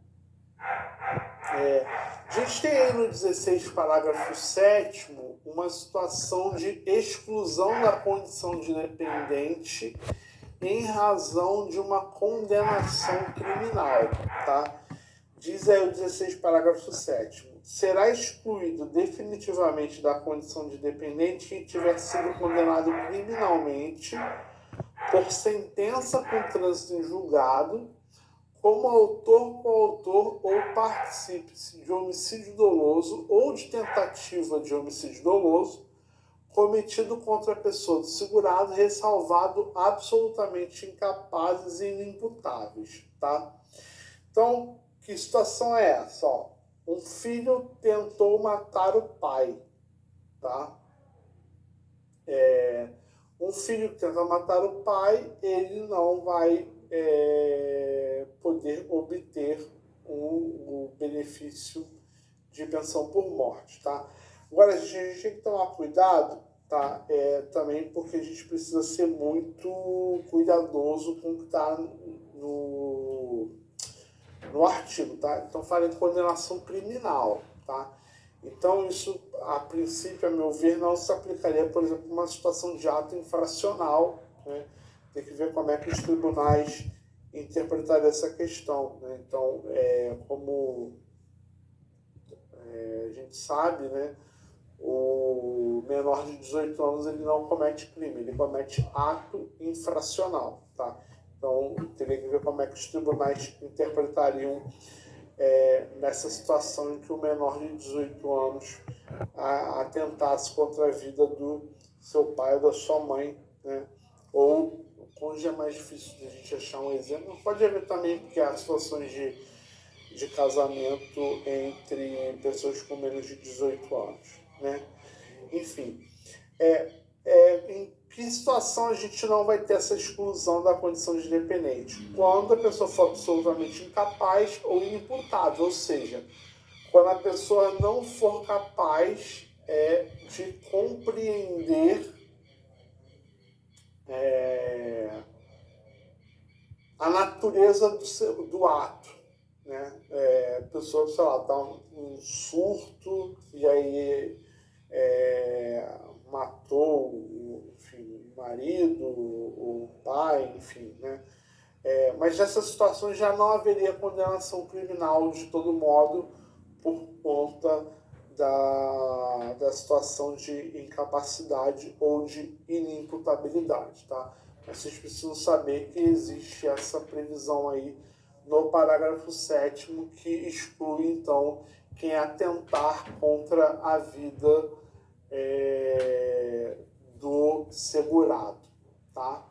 A gente tem aí no 16, parágrafo 7º, uma situação de exclusão da condição de dependente em razão de uma condenação criminal, tá? Diz aí o 16, parágrafo 7º. Será excluído definitivamente da condição de dependente quem tiver sido condenado criminalmente por sentença com trânsito em julgado, como autor, coautor ou partícipe de homicídio doloso ou de tentativa de homicídio doloso cometido contra a pessoa do segurado, ressalvado absolutamente incapazes e inimputáveis, tá? Então, que situação é essa? Ó, um filho tentou matar o pai, tá? Um filho que tenta matar o pai, ele não vai poder obter o benefício de pensão por morte, tá? Agora, a gente tem que tomar cuidado, tá? Também porque a gente precisa ser muito cuidadoso com o que está no artigo, tá? Então, falei de condenação criminal, tá? Então, isso, a princípio, a meu ver, não se aplicaria, por exemplo, uma situação de ato infracional, né? Tem que ver como é que os tribunais interpretariam essa questão, né? Então, como a gente sabe, né? o menor de 18 anos ele não comete crime, ele comete ato infracional, tá? Então, teria que ver como é que os tribunais interpretariam nessa situação em que o menor de 18 anos atentasse contra a vida do seu pai ou da sua mãe, né? Ou, onde é mais difícil de a gente achar um exemplo, pode haver também, porque há situações de casamento entre pessoas com menos de 18 anos, né? Enfim, em que situação a gente não vai ter essa exclusão da condição de dependente? Quando a pessoa for absolutamente incapaz ou inimputável, ou seja, quando a pessoa não for capaz de compreender a natureza do ato, né? A pessoa, sei lá, tá um surto e aí matou, enfim, o marido, o pai, enfim, né? Mas nessas situações já não haveria condenação criminal de todo modo por conta da situação de incapacidade ou de inimputabilidade, tá? Vocês precisam saber que existe essa previsão aí no parágrafo 7º que exclui, então, quem atentar contra a vida do segurado, tá?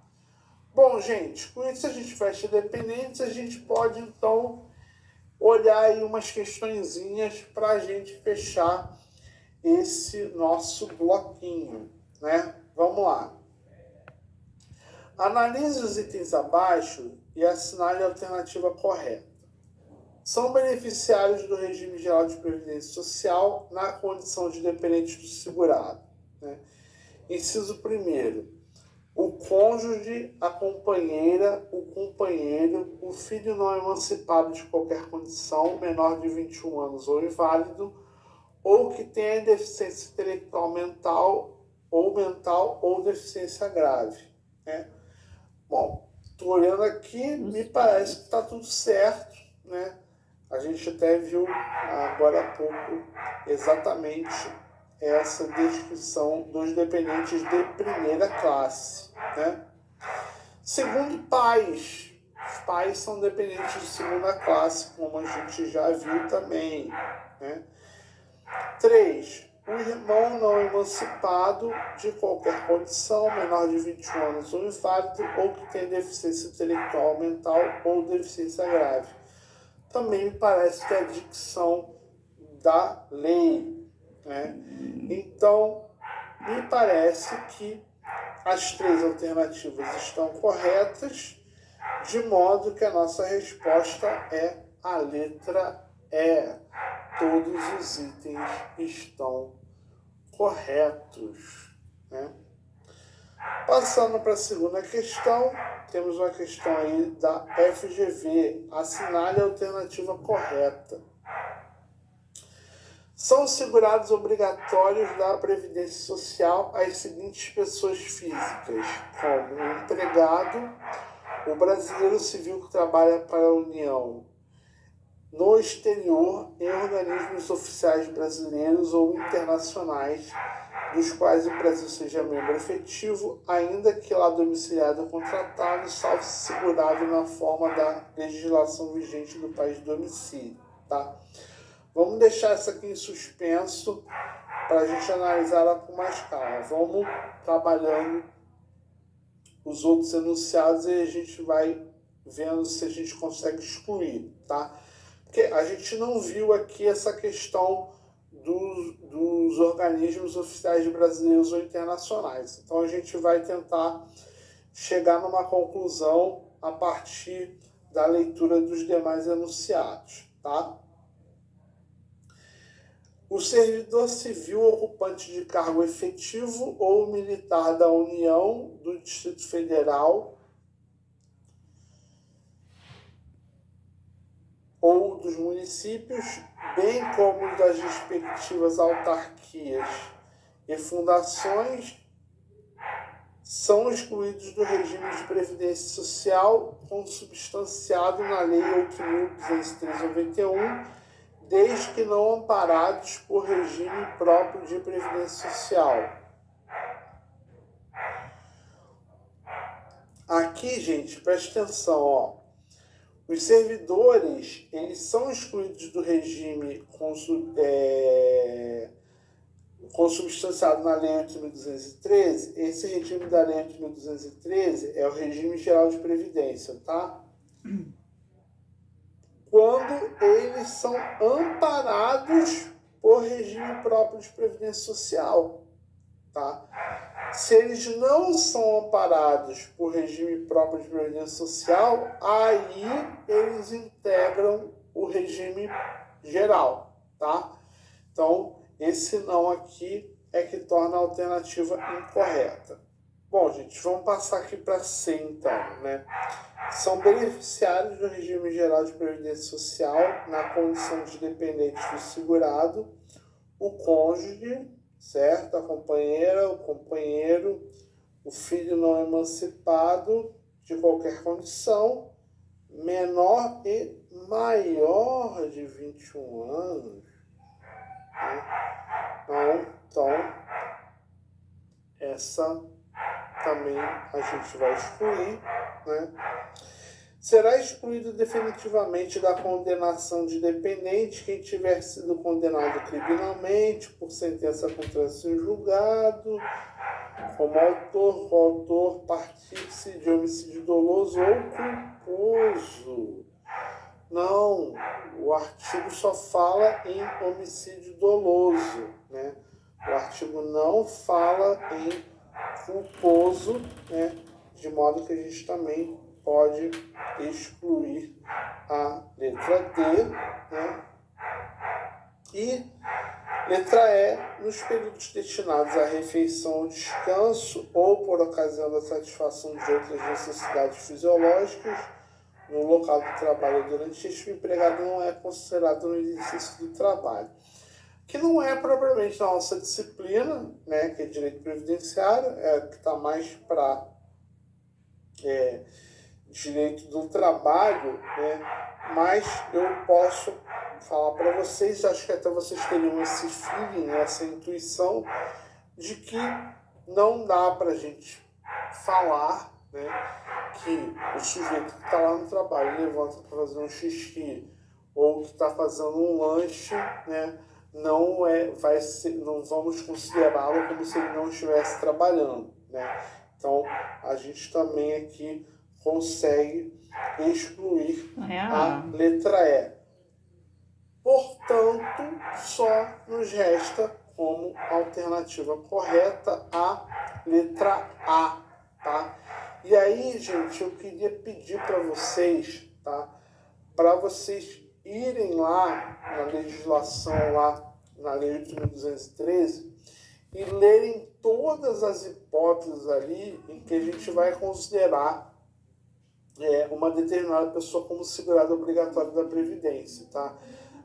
Bom, gente, com isso a gente fecha dependentes, a gente pode, então, olhar aí umas questõezinhas para a gente fechar esse nosso bloquinho, né? Vamos lá. Analise os itens abaixo e assinale a alternativa correta. São beneficiários do regime geral de previdência social na condição de dependente do segurado, né? Inciso 1º. O cônjuge, a companheira, o companheiro, o filho não emancipado de qualquer condição, menor de 21 anos ou inválido, ou que tenha deficiência intelectual mental ou deficiência grave, né? Bom, estou olhando aqui, me parece que está tudo certo, né? A gente até viu agora há pouco exatamente essa descrição dos dependentes de primeira classe, né? Segundo, pais. Os pais são dependentes de segunda classe, como a gente já viu também, né? 3. O irmão não emancipado de qualquer condição, menor de 21 anos ou inválido, ou que tem deficiência intelectual, mental ou deficiência grave. Também me parece que é a dicção da lei, né? Então, me parece que as 3 alternativas estão corretas, de modo que a nossa resposta é a letra E. Todos os itens estão corretos, né? Passando para a segunda questão, temos uma questão aí da FGV. Assinale a alternativa correta. São segurados obrigatórios da Previdência Social as seguintes pessoas físicas, como o empregado, o brasileiro civil que trabalha para a União no exterior em organismos oficiais brasileiros ou internacionais, dos quais o Brasil seja membro efetivo, ainda que lá domiciliado ou contratado, salvo segurado na forma da legislação vigente do país de domicílio, tá? Vamos deixar essa aqui em suspenso para a gente analisar ela com mais calma. Vamos trabalhando os outros enunciados e a gente vai vendo se a gente consegue excluir, tá? Porque a gente não viu aqui essa questão dos organismos oficiais brasileiros ou internacionais. Então a gente vai tentar chegar numa conclusão a partir da leitura dos demais enunciados, tá? O servidor civil ocupante de cargo efetivo ou militar da União, do Distrito Federal ou dos municípios, bem como das respectivas autarquias e fundações, são excluídos do regime de previdência social consubstanciado na Lei 8.291, desde que não amparados por regime próprio de previdência social. Aqui, gente, preste atenção, ó. Os servidores, eles são excluídos do regime consubstanciado na Lei 8.213. Esse regime da Lei 8.213 é o regime geral de previdência, tá? Quando eles são amparados por regime próprio de previdência social, tá? Se eles não são amparados por regime próprio de previdência social, aí eles integram o regime geral, tá? Então, esse não aqui é que torna a alternativa incorreta. Bom, gente, vamos passar aqui para C, então, né? São beneficiários do regime geral de previdência social na condição de dependente do segurado, o cônjuge, certo? A companheira, o companheiro, o filho não emancipado de qualquer condição, menor e maior de 21 anos. Né? Então, essa também a gente vai excluir, né? Será excluído definitivamente da condenação de dependente quem tiver sido condenado criminalmente por sentença contra seu julgado, como autor, coautor, partícipe de homicídio doloso ou culposo. Não, o artigo só fala em homicídio doloso, né? O artigo não fala em culposo, né? De modo que a gente também pode excluir a letra D, né? E letra E, nos períodos destinados à refeição ou descanso ou por ocasião da satisfação de outras necessidades fisiológicas no local do trabalho durante este, o empregado não é considerado no exercício do trabalho. Que não é propriamente na nossa disciplina, né, que é direito previdenciário, é que está mais para direito do trabalho, né, mas eu posso falar para vocês, acho que até vocês teriam esse feeling, essa intuição de que não dá para a gente falar, né, que o sujeito que está lá no trabalho levanta para fazer um xixi ou que está fazendo um lanche, né, não vamos considerá-lo como se ele não estivesse trabalhando, né? Então a gente também aqui consegue excluir a letra E. Portanto, só nos resta como alternativa correta a letra A, tá? E aí, gente, eu queria pedir para vocês, tá? Para vocês irem lá na legislação, lá na Lei 8.213, e lerem todas as hipóteses ali em que a gente vai considerar uma determinada pessoa como segurado obrigatório da Previdência, tá?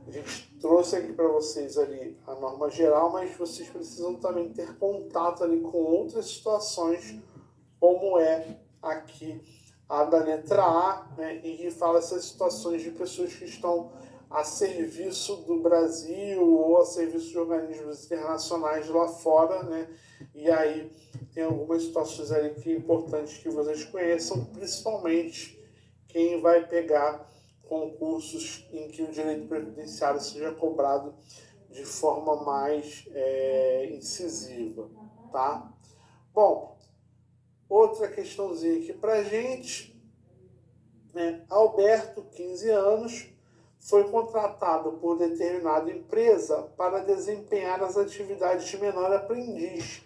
A gente trouxe aqui para vocês ali a norma geral, mas vocês precisam também ter contato ali com outras situações, como é aqui a da letra A, né, e que fala essas situações de pessoas que estão a serviço do Brasil ou a serviço de organismos internacionais lá fora, né? E aí tem algumas situações ali que é importante que vocês conheçam, principalmente quem vai pegar concursos em que o direito previdenciário seja cobrado de forma mais incisiva, tá? Bom, outra questãozinha aqui pra gente, né? Alberto, 15 anos, foi contratado por determinada empresa para desempenhar as atividades de menor aprendiz.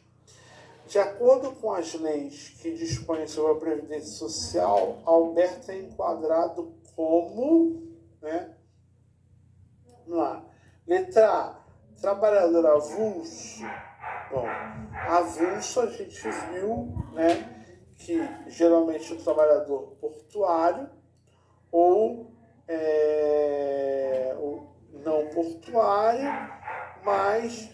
De acordo com as leis que dispõem sobre a Previdência Social, Alberto é enquadrado como, né? Vamos lá. Letra A, trabalhador avulso. Bom, avulso a gente viu, né, que geralmente o trabalhador portuário ou não portuário, mas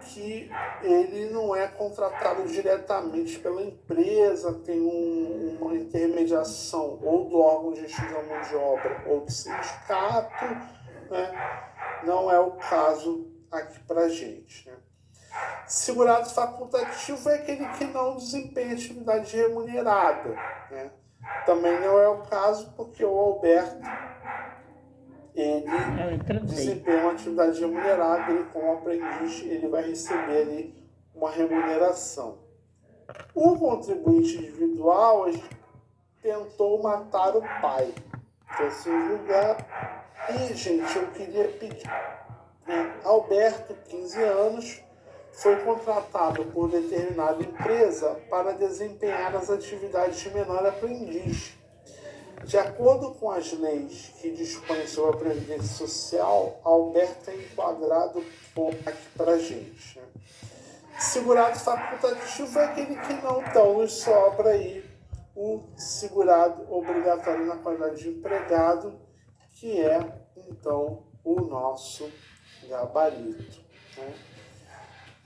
que ele não é contratado diretamente pela empresa, tem uma intermediação ou do órgão de gestão da mão de obra ou do sindicato, né? não é o caso aqui para gente, né? Segurado facultativo é aquele que não desempenha atividade remunerada, né? Também não é o caso porque o Alberto ele desempenha uma atividade remunerada, ele como aprendiz ele vai receber ali uma remuneração. O contribuinte individual a gente tentou matar o pai, terceiro lugar. E, gente, eu queria pedir, né? Alberto, 15 anos, foi contratado por determinada empresa para desempenhar as atividades de menor aprendiz. De acordo com as leis que dispõem sobre a Previdência Social, Alberto é enquadrado aqui para a gente, né? Segurado facultativo é aquele que não, então nos sobra aí o segurado obrigatório na qualidade de empregado, que é, então, o nosso gabarito, né?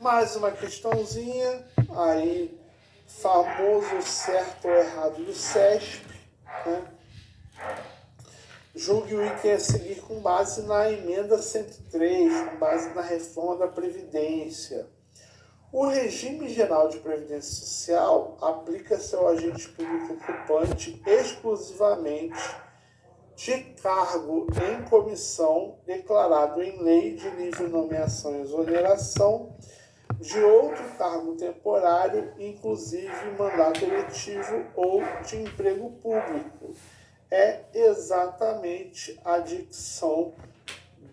Mais uma questãozinha, aí, famoso certo ou errado do CESP, né? Julgue o item a seguir com base na emenda 103, com base na reforma da Previdência. O regime geral de previdência social aplica-se ao agente público ocupante exclusivamente de cargo em comissão declarado em lei de livre nomeação e exoneração, de outro cargo temporário, inclusive mandato eletivo ou de emprego público. É exatamente a dicção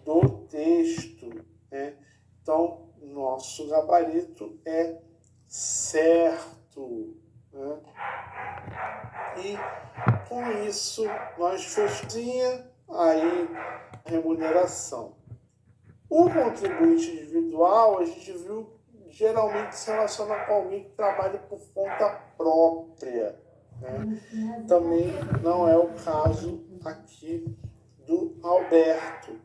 do texto, né? Então, nosso gabarito é certo, né? E com isso nós fechamos aí a remuneração. O contribuinte individual, a gente viu, geralmente se relaciona com alguém que trabalha por conta própria, né? Também não é o caso aqui do Alberto.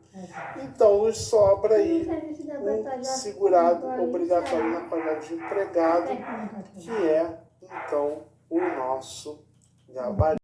Então, nos sobra aí o segurado obrigatório na qualidade de empregado, que é, então, o nosso gabarito.